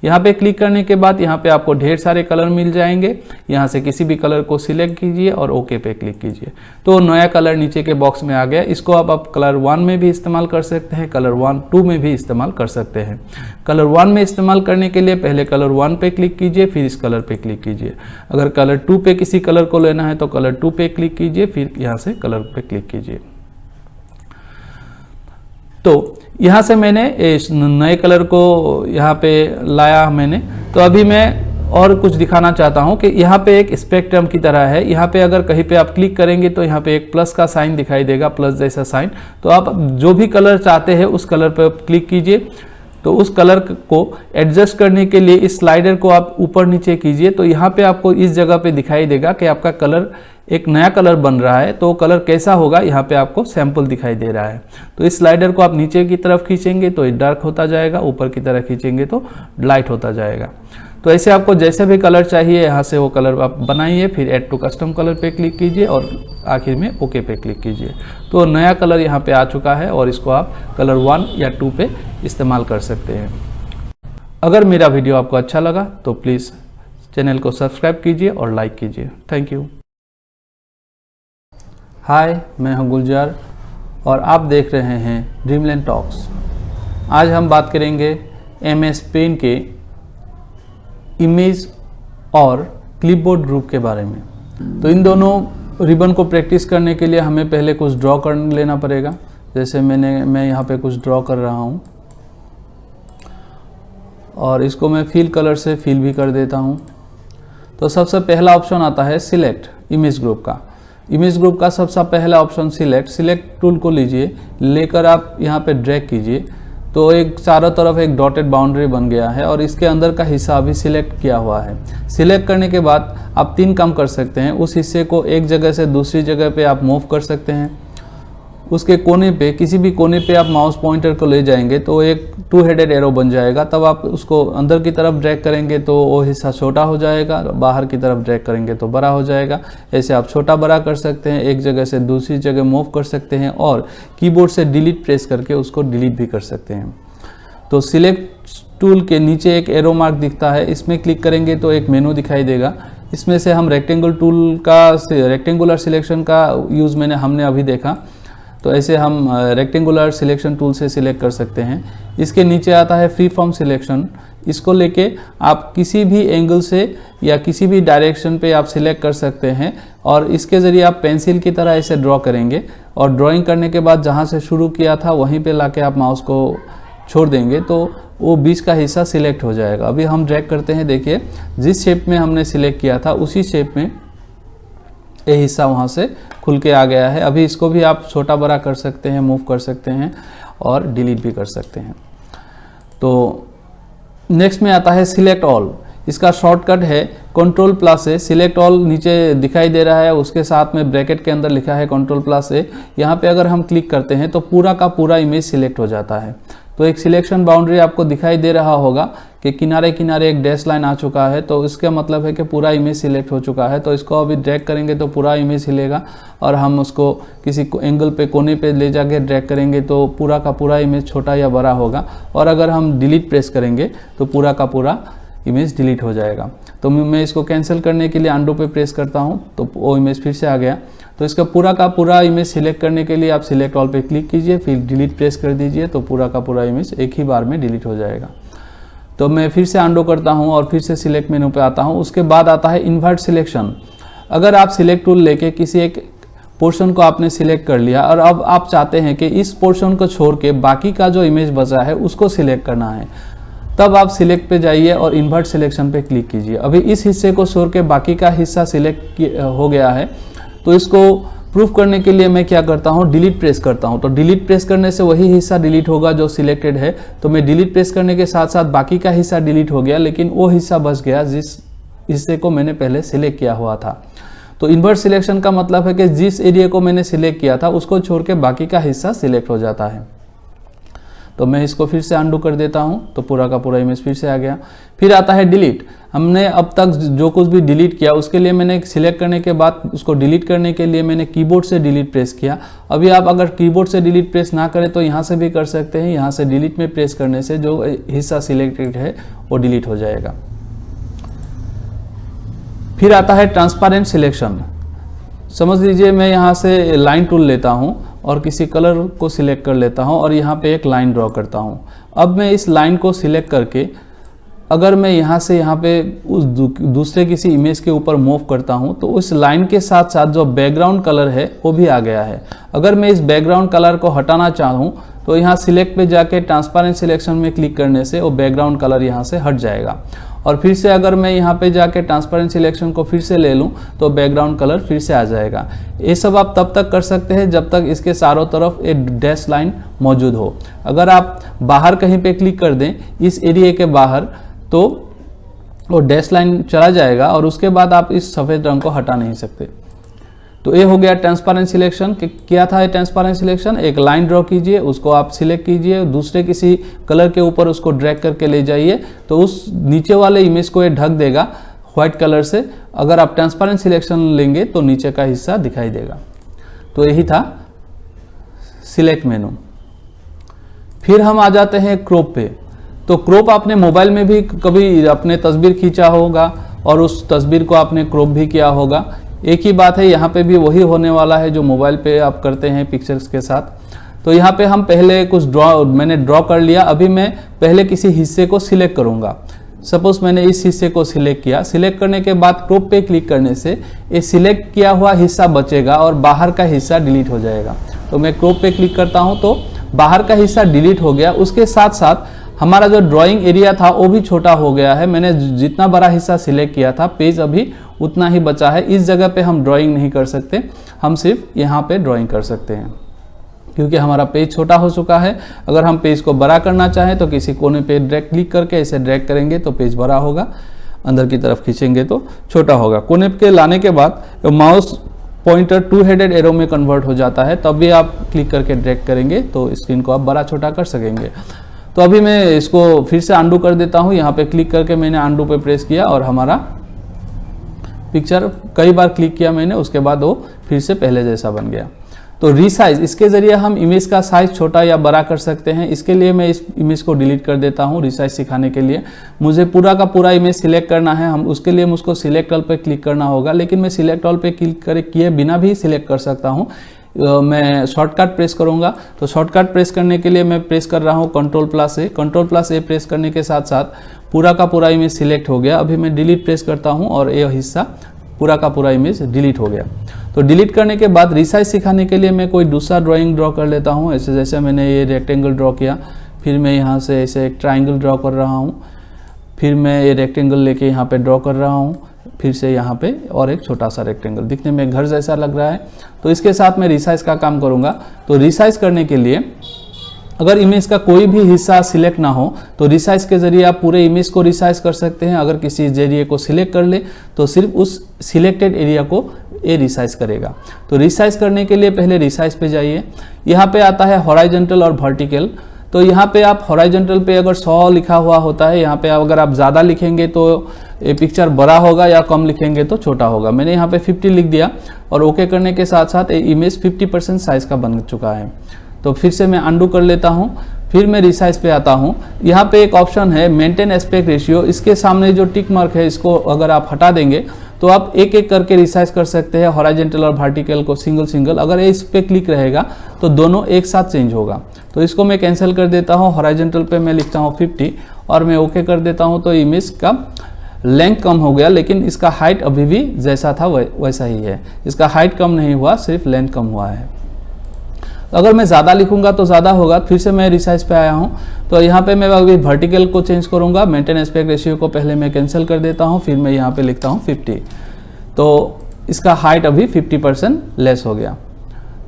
यहाँ पे क्लिक करने के बाद यहाँ पे आपको ढेर सारे कलर मिल जाएंगे। यहाँ से किसी भी कलर को सिलेक्ट कीजिए और ओके पे क्लिक कीजिए तो नया कलर नीचे के बॉक्स में आ गया। इसको आप कलर 1 में भी इस्तेमाल कर सकते हैं, कलर 2 में भी इस्तेमाल कर सकते हैं। कलर 1 में इस्तेमाल करने के लिए पहले कलर 1 पे क्लिक कीजिए, फिर इस कलर पे क्लिक कीजिए। अगर कलर 2 पे किसी कलर को लेना है तो कलर 2 पे क्लिक कीजिए, फिर यहाँ से कलर पे क्लिक कीजिए। तो यहाँ से मैंने इस नए कलर को यहाँ पे लाया मैंने। तो अभी मैं और कुछ दिखाना चाहता हूँ कि यहाँ पे एक स्पेक्ट्रम की तरह है। यहाँ पे अगर कहीं पे आप क्लिक करेंगे तो यहाँ पे एक प्लस का साइन दिखाई देगा, प्लस जैसा साइन। तो आप जो भी कलर चाहते हैं उस कलर पर क्लिक कीजिए। तो उस कलर को एडजस्ट करने के लिए इस स्लाइडर को आप ऊपर नीचे कीजिए। तो यहाँ पे आपको इस जगह पे दिखाई देगा कि आपका कलर एक नया कलर बन रहा है। तो कलर कैसा होगा यहाँ पे आपको सैंपल दिखाई दे रहा है। तो इस स्लाइडर को आप नीचे की तरफ खींचेंगे तो ये डार्क होता जाएगा, ऊपर की तरफ खींचेंगे तो लाइट होता जाएगा। तो ऐसे आपको जैसे भी कलर चाहिए यहाँ से वो कलर आप बनाइए, फिर ऐड टू कस्टम कलर पे क्लिक कीजिए और आखिर में ओके पे क्लिक कीजिए। तो नया कलर यहाँ पे आ चुका है और इसको आप कलर 1 या 2 पे इस्तेमाल कर सकते हैं। अगर मेरा वीडियो आपको अच्छा लगा तो प्लीज़ चैनल को सब्सक्राइब कीजिए और लाइक कीजिए। Thank you. हाय, मैं हूँ गुलजार और आप देख रहे हैं ड्रीमलैंड टॉक्स। आज हम बात करेंगे MS पेंट के इमेज और क्लिपबोर्ड ग्रुप के बारे में। तो इन दोनों रिबन को प्रैक्टिस करने के लिए हमें पहले कुछ ड्रॉ कर लेना पड़ेगा। जैसे मैं यहाँ पे कुछ ड्रॉ कर रहा हूँ और इसको मैं फिल कलर से फिल भी कर देता हूँ। तो सबसे पहला ऑप्शन आता है सिलेक्ट इमेज ग्रुप का। इमेज ग्रुप का सबसे पहला ऑप्शन सिलेक्ट टूल को लीजिए, लेकर आप यहाँ पे ड्रैग कीजिए। तो एक चारों तरफ एक डॉटेड बाउंड्री बन गया है और इसके अंदर का हिस्सा अभी सिलेक्ट किया हुआ है। सिलेक्ट करने के बाद आप 3 काम कर सकते हैं। उस हिस्से को एक जगह से दूसरी जगह पे आप मूव कर सकते हैं। उसके कोने पे, किसी भी कोने पे आप माउस पॉइंटर को ले जाएंगे तो एक 2 हेडेड एरो बन जाएगा। तब आप उसको अंदर की तरफ ड्रैग करेंगे तो वो हिस्सा छोटा हो जाएगा, बाहर की तरफ ड्रैग करेंगे तो बड़ा हो जाएगा। ऐसे आप छोटा बड़ा कर सकते हैं, एक जगह से दूसरी जगह मूव कर सकते हैं और कीबोर्ड से डिलीट प्रेस करके उसको डिलीट भी कर सकते हैं। तो सिलेक्ट टूल के नीचे एक एरो मार्क दिखता है, इसमें क्लिक करेंगे तो एक मेनू दिखाई देगा। इसमें से हम रेक्टेंगुलर सिलेक्शन का यूज़ हमने अभी देखा। तो ऐसे हम रेक्टेंगुलर सिलेक्शन टूल से सिलेक्ट कर सकते हैं। इसके नीचे आता है फ्री फॉर्म सिलेक्शन। इसको लेके आप किसी भी एंगल से या किसी भी डायरेक्शन पे आप सिलेक्ट कर सकते हैं और इसके ज़रिए आप पेंसिल की तरह ऐसे ड्रॉ करेंगे और ड्राइंग करने के बाद जहाँ से शुरू किया था वहीं पे लाके आप माउस को छोड़ देंगे तो वो बीच का हिस्सा सिलेक्ट हो जाएगा। अभी हम ड्रैग करते हैं, देखिए जिस शेप में हमने सिलेक्ट किया था उसी शेप में ये हिस्सा वहाँ से खुल के आ गया है। अभी इसको भी आप छोटा बड़ा कर सकते हैं, मूव कर सकते हैं और डिलीट भी कर सकते हैं। तो नेक्स्ट में आता है सिलेक्ट ऑल। इसका शॉर्टकट है Ctrl+A। सिलेक्ट ऑल नीचे दिखाई दे रहा है, उसके साथ में ब्रैकेट के अंदर लिखा है Ctrl+A। यहाँ पे अगर हम क्लिक करते हैं तो पूरा का पूरा इमेज सिलेक्ट हो जाता है। तो एक सिलेक्शन बाउंड्री आपको दिखाई दे रहा होगा कि किनारे किनारे एक डैश लाइन आ चुका है। तो इसका मतलब है कि पूरा इमेज सिलेक्ट हो चुका है। तो इसको अभी ड्रैग करेंगे तो पूरा इमेज हिलेगा और हम उसको किसी एंगल पे, कोने पे ले जाके ड्रैग करेंगे तो पूरा का पूरा इमेज छोटा या बड़ा होगा। और अगर हम डिलीट प्रेस करेंगे तो पूरा का पूरा इमेज डिलीट हो जाएगा। तो मैं इसको कैंसिल करने के लिए अंडू पे प्रेस करता हूँ तो वो इमेज फिर से आ गया। तो इसका पूरा का पूरा इमेज सिलेक्ट करने के लिए आप सिलेक्ट ऑल पे क्लिक कीजिए, फिर डिलीट प्रेस कर दीजिए तो पूरा का पूरा इमेज एक ही बार में डिलीट हो जाएगा। तो मैं फिर से अंडू करता हूँ और फिर से सिलेक्ट मेनू पे आता हूँ। उसके बाद आता है इन्वर्ट सिलेक्शन। अगर आप सिलेक्ट टूल लेके किसी एक पोर्शन को आपने सिलेक्ट कर लिया और अब आप चाहते हैं कि इस पोर्शन को छोड़ के बाकी का जो इमेज बचा है उसको सिलेक्ट करना है, तब आप सिलेक्ट पे जाइए और इन्वर्ट सिलेक्शन पे क्लिक कीजिए। अभी इस हिस्से को छोड़ के बाकी का हिस्सा सिलेक्ट हो गया है। तो इसको प्रूफ करने के लिए मैं क्या करता हूँ, डिलीट प्रेस करता हूँ। तो डिलीट प्रेस करने से वही हिस्सा डिलीट होगा जो सिलेक्टेड है। तो मैं डिलीट प्रेस करने के साथ साथ बाकी का हिस्सा डिलीट हो गया, लेकिन वो हिस्सा बच गया जिस हिस्से को मैंने पहले सिलेक्ट किया हुआ था। तो इन्वर्ट सिलेक्शन का मतलब है कि जिस एरिया को मैंने सिलेक्ट किया था उसको छोड़ के बाकी का हिस्सा सिलेक्ट हो जाता है। तो मैं इसको फिर से अंडू कर देता हूं तो पूरा का पूरा इमेज फिर से आ गया। फिर आता है डिलीट। हमने अब तक जो कुछ भी डिलीट किया उसके लिए मैंने सिलेक्ट करने के बाद उसको डिलीट करने के लिए मैंने कीबोर्ड से डिलीट प्रेस किया। अभी आप अगर कीबोर्ड से डिलीट प्रेस ना करें तो यहाँ से भी कर सकते हैं। यहाँ से डिलीट में प्रेस करने से जो हिस्सा सिलेक्टेड है वो डिलीट हो जाएगा। फिर आता है ट्रांसपेरेंट सिलेक्शन। समझ लीजिए मैं यहाँ से लाइन टूल लेता हूँ और किसी कलर को सिलेक्ट कर लेता हूँ और यहाँ पे एक लाइन ड्रॉ करता हूँ। अब मैं इस लाइन को सिलेक्ट करके अगर मैं यहाँ से यहाँ पे उस दूसरे किसी इमेज के ऊपर मूव करता हूँ तो उस लाइन के साथ साथ जो बैकग्राउंड कलर है वो भी आ गया है। अगर मैं इस बैकग्राउंड कलर को हटाना चाहूँ तो यहाँ सिलेक्ट पे जाके ट्रांसपेरेंट सिलेक्शन में क्लिक करने से वो बैकग्राउंड कलर यहाँ से हट जाएगा। और फिर से अगर मैं यहाँ पे जाके ट्रांसपेरेंट सिलेक्शन को फिर से ले लूँ तो बैकग्राउंड कलर फिर से आ जाएगा। ये सब आप तब तक कर सकते हैं जब तक इसके चारों तरफ एक डैश लाइन मौजूद हो। अगर आप बाहर कहीं पे क्लिक कर दें इस एरिया के बाहर तो वो डैश लाइन चला जाएगा और उसके बाद आप इस सफ़ेद रंग को हटा नहीं सकते। तो ये हो गया ट्रांसपेरेंट सिलेक्शन। क्या था ये ट्रांसपेरेंट सिलेक्शन? एक लाइन ड्रॉ कीजिए, उसको आप सिलेक्ट कीजिए, दूसरे किसी कलर के ऊपर उसको ड्रैग करके ले जाइए तो उस नीचे वाले इमेज को ये ढक देगा व्हाइट कलर से। अगर आप ट्रांसपेरेंट सिलेक्शन लेंगे तो नीचे का हिस्सा दिखाई देगा। तो यही था सिलेक्ट मेनू। फिर हम आ जाते हैं क्रॉप पे। तो क्रॉप आपने मोबाइल में भी कभी अपने तस्वीर खींचा होगा और उस तस्वीर को आपने क्रॉप भी किया होगा। एक ही बात है, यहाँ पे भी वही होने वाला है जो मोबाइल पे आप करते हैं पिक्चर्स के साथ। तो यहाँ पे हम पहले कुछ मैंने ड्रॉ कर लिया। अभी मैं पहले किसी हिस्से को सिलेक्ट करूँगा। सपोज मैंने इस हिस्से को सिलेक्ट किया। सिलेक्ट करने के बाद क्रॉप पे क्लिक करने से ये सिलेक्ट किया हुआ हिस्सा बचेगा और बाहर का हिस्सा डिलीट हो जाएगा। तो मैं क्रॉप पे क्लिक करता हूँ तो बाहर का हिस्सा डिलीट हो गया। उसके साथ साथ हमारा जो ड्राइंग एरिया था वो भी छोटा हो गया है। मैंने जितना बड़ा हिस्सा सिलेक्ट किया था पेज अभी उतना ही बचा है। इस जगह पे हम ड्राइंग नहीं कर सकते, हम सिर्फ यहाँ पे ड्राइंग कर सकते हैं क्योंकि हमारा पेज छोटा हो चुका है। अगर हम पेज को बड़ा करना चाहें तो किसी कोने पे ड्रैग क्लिक करके इसे ड्रैग करेंगे तो पेज बड़ा होगा, अंदर की तरफ खींचेंगे तो छोटा होगा। कोने पे लाने के बाद mouse pointer two headed arrow में कन्वर्ट हो जाता है, तब भी आप क्लिक करके ड्रैग करेंगे तो स्क्रीन को आप बड़ा छोटा कर सकेंगे। तो अभी मैं इसको फिर से अंडू कर देता हूँ। यहाँ पे क्लिक करके मैंने अंडू पे प्रेस किया और हमारा पिक्चर कई बार क्लिक किया मैंने, उसके बाद वो फिर से पहले जैसा बन गया। तो रीसाइज, इसके ज़रिए हम इमेज का साइज़ छोटा या बड़ा कर सकते हैं। इसके लिए मैं इस इमेज को डिलीट कर देता हूँ। रीसाइज सिखाने के लिए मुझे पूरा का पूरा इमेज सिलेक्ट करना है, हम उसके लिए मुझको सिलेक्ट ऑल पे क्लिक करना होगा। लेकिन मैं सिलेक्ट ऑल पे क्लिक किए बिना भी सिलेक्ट कर सकता हूँ। मैं शॉर्टकट प्रेस करूंगा तो शॉर्टकट प्रेस करने के लिए मैं प्रेस कर रहा हूं कंट्रोल+A। कंट्रोल+A प्रेस करने के साथ साथ पूरा का पूरा इमेज सिलेक्ट हो गया। अभी मैं डिलीट प्रेस करता हूं और ये हिस्सा पूरा का पूरा इमेज डिलीट हो गया। तो डिलीट करने के बाद रिसाइज सिखाने के लिए मैं कोई दूसरा ड्राइंग ड्रॉ कर लेता हूँ। ऐसे जैसे मैंने ये रेक्टेंगल ड्रॉ किया, फिर मैं यहाँ से ऐसे एक ट्राइंगल ड्रॉ कर रहा हूँ, फिर मैं ये रेक्टेंगल लेके यहाँ पे ड्रॉ कर रहा हूँ, फिर से यहाँ पे और एक छोटा सा रेक्टेंगल, दिखने में घर जैसा लग रहा है। तो इसके साथ मैं रिसाइज का काम करूँगा। तो रिसाइज करने के लिए अगर इमेज का कोई भी हिस्सा सिलेक्ट ना हो तो रिसाइज के जरिए आप पूरे इमेज को रिसाइज कर सकते हैं। अगर किसी एरिया को सिलेक्ट कर ले तो सिर्फ उस सिलेक्टेड एरिया को ये रिसाइज करेगा। तो रिसाइज करने के लिए पहले रिसाइज पे जाइए। यहाँ पे आता है हॉराइजॉन्टल और वर्टिकल। तो यहाँ पे आप हॉराइजॉन्टल पे अगर 100 लिखा हुआ होता है, यहाँ पे अगर आप ज़्यादा लिखेंगे तो ये पिक्चर बड़ा होगा या कम लिखेंगे तो छोटा होगा। मैंने यहाँ पे 50 लिख दिया और ओके करने के साथ साथ ये इमेज 50% साइज़ का बन चुका है। तो फिर से मैं अंडू कर लेता हूँ, फिर मैं रिसाइज पे आता हूँ। यहाँ पे एक ऑप्शन है मेंटेन एस्पेक्ट रेशियो। इसके सामने जो टिक मार्क है इसको अगर आप हटा देंगे तो आप एक एक करके रिसाइज कर सकते हैं हॉराइजॉन्टल और वर्टिकल को सिंगल सिंगल। अगर इस पे क्लिक रहेगा तो दोनों एक साथ चेंज होगा। तो इसको मैं कैंसिल कर देता हूँ। हॉराइजॉन्टल पे मैं लिखता हूँ 50 और मैं ओके कर देता हूँ। तो इमेज का लेंथ कम हो गया लेकिन इसका हाइट अभी भी जैसा था वैसा ही है। इसका हाइट कम नहीं हुआ, सिर्फ लेंथ कम हुआ है। अगर मैं ज़्यादा लिखूंगा तो ज़्यादा होगा। फिर से मैं रिसाइज पे आया हूँ तो यहाँ पे मैं अभी वर्टिकल को चेंज करूँगा। मेंटेन एस्पेक्ट रेशियो को पहले मैं कैंसिल कर देता हूँ, फिर मैं यहाँ पे लिखता हूँ 50। तो इसका हाइट अभी 50% लेस हो गया।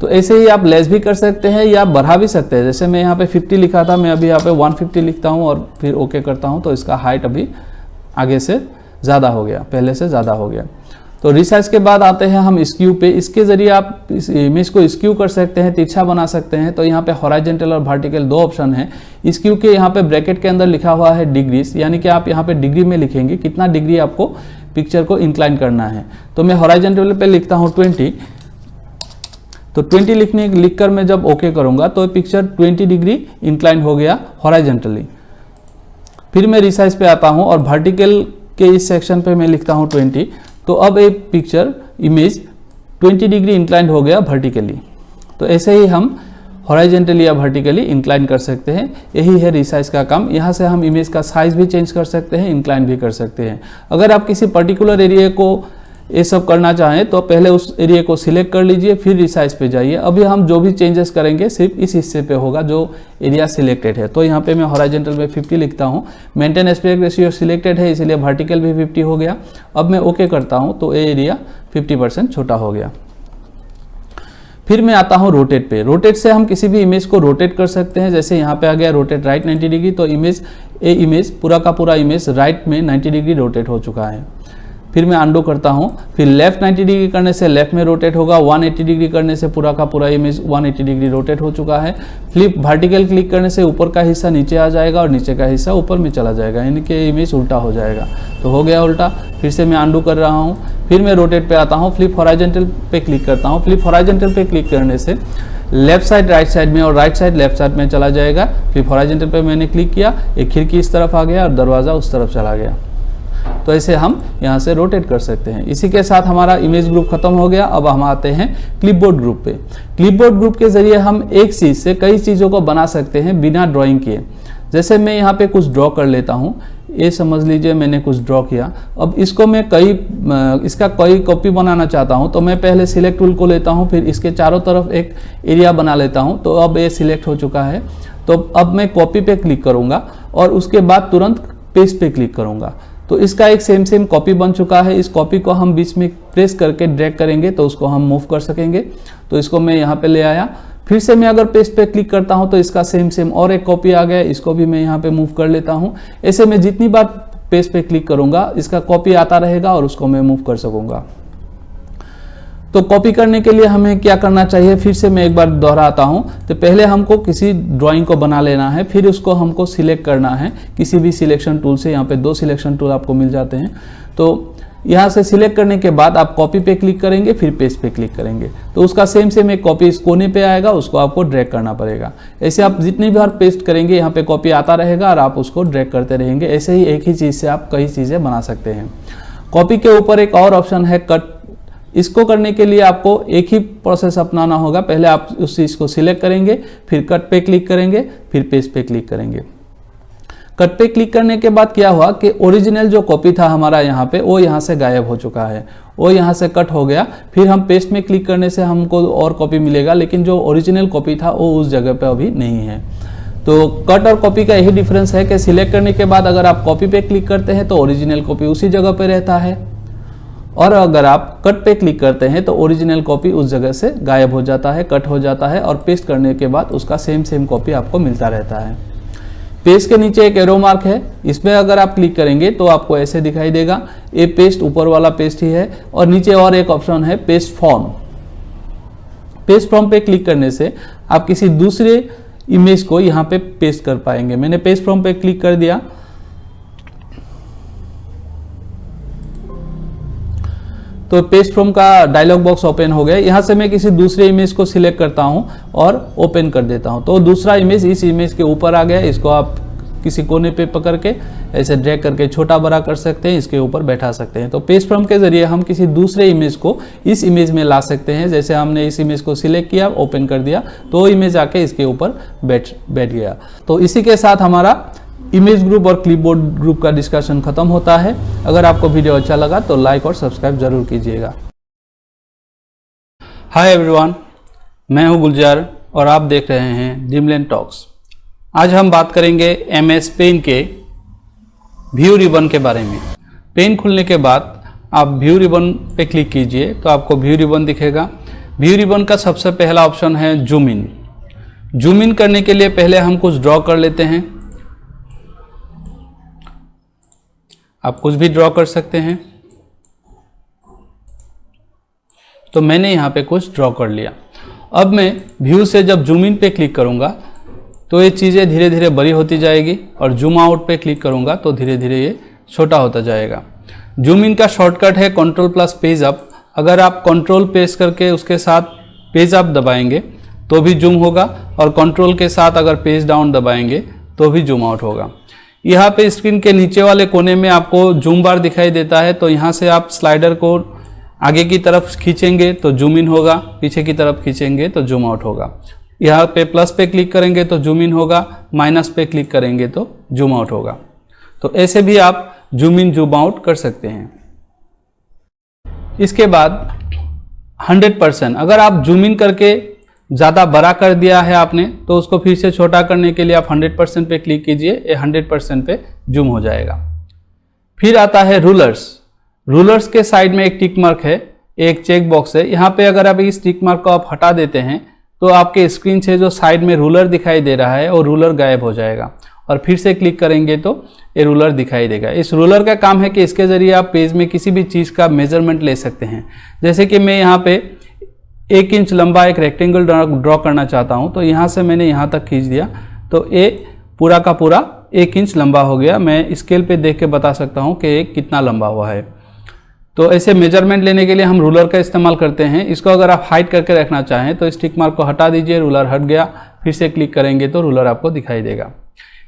तो ऐसे ही आप लेस भी कर सकते हैं या बढ़ा भी सकते हैं। जैसे मैं यहाँ पे 50 लिखा था, मैं अभी यहाँ पे 150 लिखता हूँ और फिर ओके करता हूँ। तो इसका हाइट अभी आगे से ज़्यादा हो गया, पहले से ज़्यादा हो गया। तो रिसाइज के बाद आते हैं हम स्क्यू पे। इसके ज़रिए आप इस इमेज को स्क्यू कर सकते हैं, तिरछा बना सकते हैं। तो यहाँ पे हॉराइजॉन्टल और वर्टिकल दो ऑप्शन है। स्क्यू के यहाँ पे ब्रैकेट के अंदर लिखा हुआ है डिग्रीज, यानी कि आप यहाँ पे डिग्री में लिखेंगे कितना डिग्री आपको पिक्चर को इंक्लाइन करना है। तो मैं हॉराइजॉन्टल पे लिखता हूँ 20। तो 20 लिखकर मैं जब ओके करूँगा तो पिक्चर 20 डिग्री इंक्लाइन हो गया हॉराइजॉन्टली। फिर मैं रिसाइज पे आता हूँ और वर्टिकल के इस सेक्शन पे मैं लिखता हूँ 20। तो अब एक पिक्चर इमेज 20 डिग्री इंक्लाइंड हो गया वर्टिकली। तो ऐसे ही हम हॉरिजॉन्टली या वर्टिकली इंक्लाइन कर सकते हैं। यही है रिसाइज का काम। यहाँ से हम इमेज का साइज भी चेंज कर सकते हैं, इंक्लाइन भी कर सकते हैं। अगर आप किसी पर्टिकुलर एरिया को ये सब करना चाहें तो पहले उस एरिया को सिलेक्ट कर लीजिए, फिर रिसाइज पे जाइए। अभी हम जो भी चेंजेस करेंगे सिर्फ इस हिस्से पे होगा जो एरिया सिलेक्टेड है। तो यहाँ पे मैं हॉरिजॉन्टल में 50 लिखता हूँ। मेंटेन एस्पेक्ट रेशियो सिलेक्टेड है इसलिए वर्टिकल भी 50 हो गया। अब मैं ओके करता हूँ तो ये एरिया 50% छोटा हो गया। फिर मैं आता हूँ रोटेट पे। रोटेट से हम किसी भी इमेज को रोटेट कर सकते हैं। जैसे यहाँ पे आ गया रोटेट राइट 90 डिग्री, तो इमेज पूरा का पूरा इमेज राइट में 90 डिग्री रोटेट हो चुका है। फिर मैं अंडो करता हूँ। फिर लेफ्ट 90 डिग्री करने से लेफ्ट में रोटेट होगा। 180 डिग्री करने से पूरा का पूरा इमेज 180 डिग्री रोटेट हो चुका है। फ्लिप वर्टिकल क्लिक करने से ऊपर का हिस्सा नीचे आ जाएगा और नीचे का हिस्सा ऊपर में चला जाएगा, यानी कि इमेज उल्टा हो जाएगा। तो हो गया उल्टा। फिर से मैं अंडू कर रहा हूँ। फिर मैं रोटेट पे आता हूँ, फ्लिप हॉरिजॉन्टल पे क्लिक करता हूँ। फ्लिप हॉरिजॉन्टल पे क्लिक करने से लेफ्ट साइड राइट साइड में और राइट साइड लेफ्ट साइड में चला जाएगा। फ्लिप हॉरिजॉन्टल पे मैंने क्लिक किया, एक खिड़की इस तरफ आ गया और दरवाज़ा उस तरफ चला गया। तो ऐसे हम यहाँ से रोटेट कर सकते हैं। इसी के साथ हमारा इमेज ग्रुप खत्म हो गया। अब हम आते हैं क्लिपबोर्ड ग्रुप पे। क्लिपबोर्ड ग्रुप के जरिए हम एक चीज़ से कई चीज़ों को बना सकते हैं बिना ड्राइंग किए। जैसे मैं यहाँ पे कुछ ड्रॉ कर लेता हूँ, ये समझ लीजिए मैंने कुछ ड्रॉ किया। अब इसको मैं इसका कोई कॉपी बनाना चाहता हूँ तो मैं पहले सिलेक्ट टूल को लेता हूँ, फिर इसके चारों तरफ एक एरिया बना लेता हूँ। तो अब ये सिलेक्ट हो चुका है। तो अब मैं कॉपी पे क्लिक करूँगा और उसके बाद तुरंत पेस्ट पे क्लिक करूँगा। तो इसका एक सेम कॉपी बन चुका है। इस कॉपी को हम बीच में प्रेस करके ड्रैग करेंगे तो उसको हम मूव कर सकेंगे। तो इसको मैं यहाँ पे ले आया। फिर से मैं अगर पेस्ट पे क्लिक करता हूँ तो इसका सेम और एक कॉपी आ गया। इसको भी मैं यहाँ पे मूव कर लेता हूँ। ऐसे मैं जितनी बार पेस्ट पे क्लिक करूँगा इसका कॉपी आता रहेगा और उसको मैं मूव कर सकूँगा। तो कॉपी करने के लिए हमें क्या करना चाहिए, फिर से मैं एक बार दोहराता हूँ। तो पहले हमको किसी ड्राइंग को बना लेना है, फिर उसको हमको सिलेक्ट करना है किसी भी सिलेक्शन टूल से। यहाँ पे 2 सिलेक्शन टूल आपको मिल जाते हैं। तो यहाँ से सिलेक्ट करने के बाद आप कॉपी पे क्लिक करेंगे, फिर पेस्ट पे क्लिक करेंगे तो उसका सेम एक कॉपी इस कोने पे आएगा, उसको आपको ड्रैग करना पड़ेगा। ऐसे आप जितनी बार पेस्ट करेंगे यहाँ पे कॉपी आता रहेगा और आप उसको ड्रैग करते रहेंगे। ऐसे ही एक ही चीज़ से आप कई चीज़ें बना सकते हैं। कॉपी के ऊपर एक और ऑप्शन है कट। इसको करने के लिए आपको एक ही प्रोसेस अपनाना होगा। पहले आप उस चीज़ को सिलेक्ट करेंगे, फिर कट पे क्लिक करेंगे, फिर पेस्ट पे क्लिक करेंगे। कट पे क्लिक करने के बाद क्या हुआ कि ओरिजिनल जो कॉपी था हमारा यहाँ पे, वो यहाँ से गायब हो चुका है, वो यहाँ से कट हो गया। फिर हम पेस्ट में क्लिक करने से हमको और कॉपी मिलेगा, लेकिन जो ओरिजिनल कॉपी था वो उस जगह पे अभी नहीं है। तो कट और कॉपी का यही डिफरेंस है कि सिलेक्ट करने के बाद अगर आप कॉपी पे क्लिक करते हैं तो ओरिजिनल कॉपी उसी जगह पे रहता है, और अगर आप कट पे क्लिक करते हैं तो ओरिजिनल कॉपी उस जगह से गायब हो जाता है, कट हो जाता है, और पेस्ट करने के बाद उसका सेम कॉपी आपको मिलता रहता है। पेस्ट के नीचे एक एरो मार्क है, इसमें अगर आप क्लिक करेंगे तो आपको ऐसे दिखाई देगा। ये पेस्ट ऊपर वाला पेस्ट ही है, और नीचे और एक ऑप्शन है पेस्ट फॉर्म। पेस्ट फॉर्म पे क्लिक करने से आप किसी दूसरे इमेज को यहाँ पे पेस्ट कर पाएंगे। मैंने पेस्ट फॉर्म पे क्लिक कर दिया तो पेस्ट फ्रॉम का डायलॉग बॉक्स ओपन हो गया। यहाँ से मैं किसी दूसरे इमेज को सिलेक्ट करता हूँ और ओपन कर देता हूँ, तो दूसरा इमेज इस इमेज के ऊपर आ गया। इसको आप किसी कोने पे पकड़ के ऐसे ड्रैग करके छोटा बड़ा कर सकते हैं, इसके ऊपर बैठा सकते हैं। तो पेस्ट फ्रॉम के जरिए हम किसी दूसरे इमेज को इस इमेज में ला सकते हैं। जैसे हमने इस इमेज को सिलेक्ट किया, ओपन कर दिया, तो इमेज आके इसके ऊपर बैठ गया। तो इसी के साथ हमारा इमेज ग्रुप और क्लिपबोर्ड ग्रुप का डिस्कशन खत्म होता है। अगर आपको वीडियो अच्छा लगा तो लाइक और सब्सक्राइब जरूर कीजिएगा। हाय एवरीवन, मैं हूं गुलजार और आप देख रहे हैं ड्रीमलैंड टॉक्स। आज हम बात करेंगे MS पेन के व्यू रिबन के बारे में। पेन खुलने के बाद आप व्यू रिबन पे क्लिक कीजिए तो आपको व्यू रिबन दिखेगा। व्यू रिबन का सबसे पहला ऑप्शन है जूम इन। जूम इन करने के लिए पहले हम कुछ ड्रॉ कर लेते हैं। आप कुछ भी ड्रॉ कर सकते हैं। तो मैंने यहाँ पे कुछ ड्रॉ कर लिया। अब मैं व्यू से जब जूम इन पे क्लिक करूँगा तो ये चीज़ें धीरे धीरे बड़ी होती जाएगी, और जूम आउट पे क्लिक करूँगा तो धीरे धीरे ये छोटा होता जाएगा। जूम इन का शॉर्टकट है Ctrl+ पेज अप। अगर आप कंट्रोल प्रेस करके उसके साथ पेज अप दबाएंगे तो भी जूम होगा, और कंट्रोल के साथ अगर पेज डाउन दबाएंगे तो भी जूम आउट होगा। यहाँ पे स्क्रीन के नीचे वाले कोने में आपको जूम बार दिखाई देता है, तो यहाँ से आप स्लाइडर को आगे की तरफ खींचेंगे तो जूम इन होगा, पीछे की तरफ खींचेंगे तो जूम आउट होगा। यहाँ पे प्लस पे क्लिक करेंगे तो जूम इन होगा, माइनस पे क्लिक करेंगे तो जूम आउट होगा। तो ऐसे भी आप जूम इन जूम आउट कर सकते हैं। इसके बाद 100%, अगर आप जूम इन करके ज़्यादा बड़ा कर दिया है आपने, तो उसको फिर से छोटा करने के लिए आप 100% पे क्लिक कीजिए, ये 100% पे जूम हो जाएगा। फिर आता है रूलर्स। रूलर्स के साइड में एक टिक मार्क है, एक चेक बॉक्स है। यहाँ पे अगर आप इस टिक मार्क को आप हटा देते हैं तो आपके स्क्रीन से जो साइड में रूलर दिखाई दे रहा है वो रूलर गायब हो जाएगा, और फिर से क्लिक करेंगे तो ये रूलर दिखाई देगा। इस रूलर का काम है कि इसके ज़रिए आप पेज में किसी भी चीज़ का मेजरमेंट ले सकते हैं। जैसे कि मैं यहाँ पे 1 इंच लंबा एक रेक्टेंगल ड्रॉ करना चाहता हूँ, तो यहाँ से मैंने यहाँ तक खींच दिया तो ये पूरा का पूरा 1 इंच लंबा हो गया। मैं स्केल पे देख के बता सकता हूँ कि ये कितना लंबा हुआ है। तो ऐसे मेजरमेंट लेने के लिए हम रूलर का इस्तेमाल करते हैं। इसको अगर आप हाइड करके रखना चाहें तो इस टिक मार्क को हटा दीजिए, रूलर हट गया। फिर से क्लिक करेंगे तो रूलर आपको दिखाई देगा।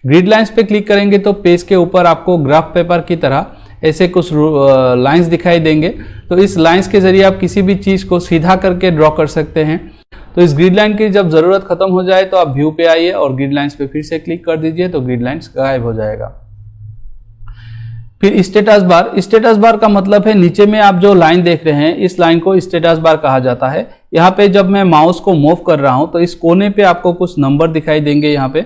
ग्रिड लाइंस पे क्लिक करेंगे तो पेज के ऊपर आपको ग्राफ पेपर की तरह ऐसे कुछ लाइंस दिखाई देंगे। तो इस लाइंस के जरिए आप किसी भी चीज़ को सीधा करके ड्रॉ कर सकते हैं। तो इस ग्रिड लाइन की जब ज़रूरत खत्म हो जाए तो आप व्यू पे आइए और ग्रिड लाइंस पे फिर से क्लिक कर दीजिए, तो ग्रिड लाइंस गायब हो जाएगा। फिर स्टेटस बार। स्टेटस बार का मतलब है नीचे में आप जो लाइन देख रहे हैं, इस लाइन को स्टेटस बार कहा जाता है। यहाँ पे जब मैं माउस को मूव कर रहा हूँ तो इस कोने पे आपको कुछ नंबर दिखाई देंगे। यहाँ पे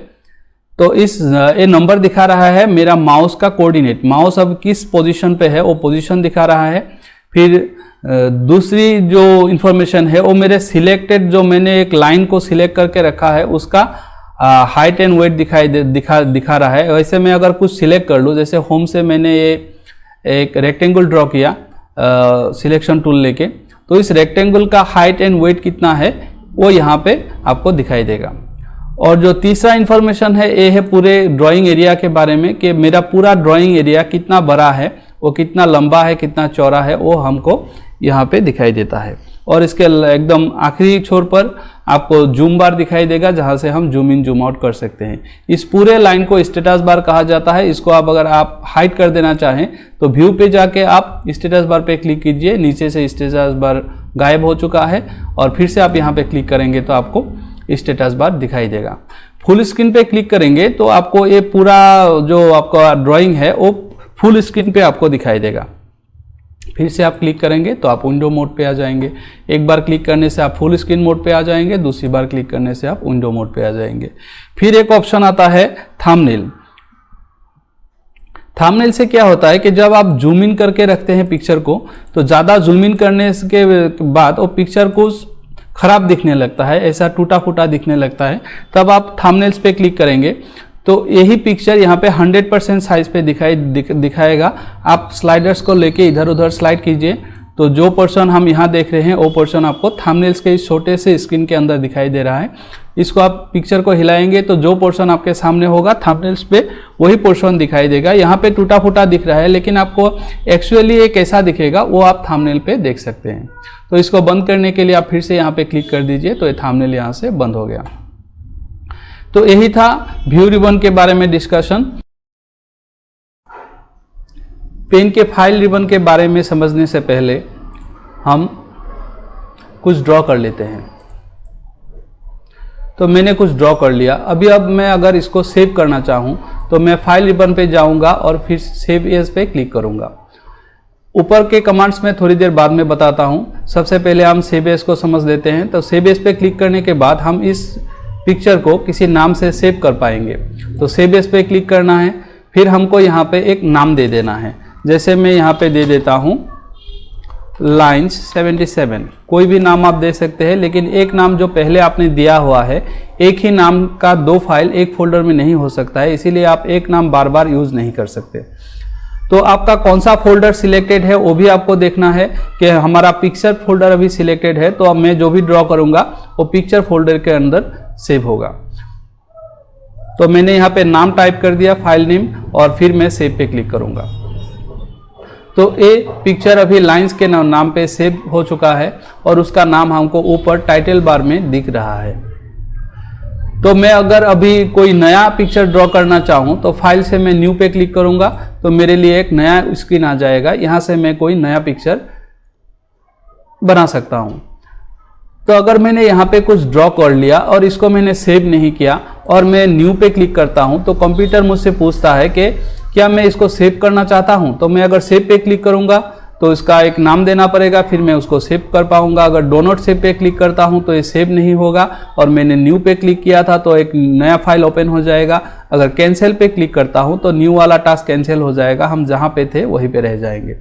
तो ये नंबर दिखा रहा है मेरा माउस का कोऑर्डिनेट, माउस अब किस पोजीशन पे है वो पोजीशन दिखा रहा है। फिर दूसरी जो इंफॉर्मेशन है वो मेरे सिलेक्टेड, जो मैंने एक लाइन को सिलेक्ट करके रखा है उसका हाइट एंड वेट दिखा रहा है। वैसे मैं अगर कुछ सिलेक्ट कर लूँ, जैसे होम से मैंने ये एक रेक्टेंगल ड्रॉ किया सिलेक्शन टूल लेके, तो इस रेक्टेंगल का हाइट एंड वेट कितना है वो यहाँ पे आपको दिखाई देगा। और जो तीसरा इंफॉर्मेशन है ये है पूरे ड्राइंग एरिया के बारे में, कि मेरा पूरा ड्राइंग एरिया कितना बड़ा है, वो कितना लंबा है, कितना चौड़ा है, वो हमको यहाँ पे दिखाई देता है। और इसके एकदम आखिरी छोर पर आपको जूम बार दिखाई देगा, जहाँ से हम जूम इन जूम आउट कर सकते हैं। इस पूरे लाइन को स्टेटस बार कहा जाता है। इसको आप अगर आप हाइड कर देना चाहें तो व्यू पे जाके आप स्टेटस बार पे क्लिक कीजिए, नीचे से स्टेटस बार गायब हो चुका है, और फिर से आप यहाँ पे क्लिक करेंगे तो आपको स्टेटस बार दिखाई देगा। फुल स्क्रीन पे क्लिक करेंगे तो आपको ये पूरा जो आपका ड्राइंग है वो फुल स्क्रीन पे आपको दिखाई देगा। फिर से आप क्लिक करेंगे तो आप विंडो मोड पे आ जाएंगे। एक बार क्लिक करने से आप फुल स्क्रीन मोड पे आ जाएंगे, दूसरी बार क्लिक करने से आप विंडो मोड पे आ जाएंगे। फिर एक ऑप्शन आता है थंबनेल। थंबनेल से क्या होता है कि जब आप जूम इन करके रखते हैं पिक्चर को, तो ज़्यादा जूम इन करने के बाद वो पिक्चर को खराब दिखने लगता है, ऐसा टूटा फूटा दिखने लगता है। तब आप थंबनेल्स पे क्लिक करेंगे तो यही पिक्चर यहाँ पे 100% साइज पे दिखाएगा। आप स्लाइडर्स को लेके इधर उधर स्लाइड कीजिए तो जो पोर्शन हम यहाँ देख रहे हैं वो पोर्शन आपको थंबनेल्स के इस छोटे से स्क्रीन के अंदर दिखाई दे रहा है। इसको आप पिक्चर को हिलाएंगे तो जो पोर्शन आपके सामने होगा थंबनेल्स पे वही पोर्शन दिखाई देगा। यहाँ पे टूटा फूटा दिख रहा है, लेकिन आपको एक्चुअली ये कैसा दिखेगा वो आप थंबनेल पे देख सकते हैं। तो इसको बंद करने के लिए आप फिर से यहाँ पे क्लिक कर दीजिए, तो ये थंबनेल यहाँ से बंद हो गया। तो यही था व्यू रिबन के बारे में डिस्कशन। पेन के फाइल रिबन के बारे में समझने से पहले हम कुछ ड्रॉ कर लेते हैं। तो मैंने कुछ ड्रॉ कर लिया। अब मैं अगर इसको सेव करना चाहूँ तो मैं फाइल रिबन पे जाऊँगा और फिर सेव एज पे क्लिक करूँगा। ऊपर के कमांड्स में थोड़ी देर बाद में बताता हूँ। सबसे पहले हम सेव एज को समझ लेते हैं। तो सेव एज पे क्लिक करने के बाद हम इस पिक्चर को किसी नाम से सेव कर पाएंगे। तो सेव एज पे क्लिक करना है, फिर हमको यहाँ पे एक नाम दे देना है। जैसे मैं यहाँ पे दे देता हूँ लाइन्स 77। कोई भी नाम आप दे सकते हैं, लेकिन एक नाम जो पहले आपने दिया हुआ है, एक ही नाम का 2 फाइल एक फोल्डर में नहीं हो सकता है, इसीलिए आप एक नाम बार बार यूज़ नहीं कर सकते। तो आपका कौन सा फोल्डर सिलेक्टेड है वो भी आपको देखना है कि हमारा पिक्चर फोल्डर अभी सिलेक्टेड है, तो अब मैं जो भी ड्रॉ करूँगा वो पिक्चर फोल्डर के अंदर सेव होगा। तो मैंने यहाँ पे नाम टाइप कर दिया, फाइल नेम, और फिर मैं सेव पे क्लिक करूँगा। तो ये पिक्चर अभी लाइंस के नाम पे सेव हो चुका है और उसका नाम हमको ऊपर टाइटल बार में दिख रहा है। तो मैं अगर अभी कोई नया पिक्चर ड्रॉ करना चाहूँ तो फाइल से मैं न्यू पे क्लिक करूँगा तो मेरे लिए एक नया स्क्रीन आ जाएगा। यहाँ से मैं कोई नया पिक्चर बना सकता हूँ। तो अगर मैंने यहाँ पे कुछ ड्रॉ कर लिया और इसको मैंने सेव नहीं किया और मैं न्यू पे क्लिक करता हूँ, तो कंप्यूटर मुझसे पूछता है कि क्या मैं इसको सेव करना चाहता हूँ। तो मैं अगर सेव पे क्लिक करूँगा तो इसका एक नाम देना पड़ेगा, फिर मैं उसको सेव कर पाऊंगा। अगर डो नॉट सेव पे क्लिक करता हूं तो ये सेव नहीं होगा और मैंने न्यू पे क्लिक किया था तो एक नया फाइल ओपन हो जाएगा। अगर कैंसिल पे क्लिक करता हूं तो न्यू वाला टास्क कैंसिल हो जाएगा, हम जहां पे थे वहीं पे रह जाएंगे।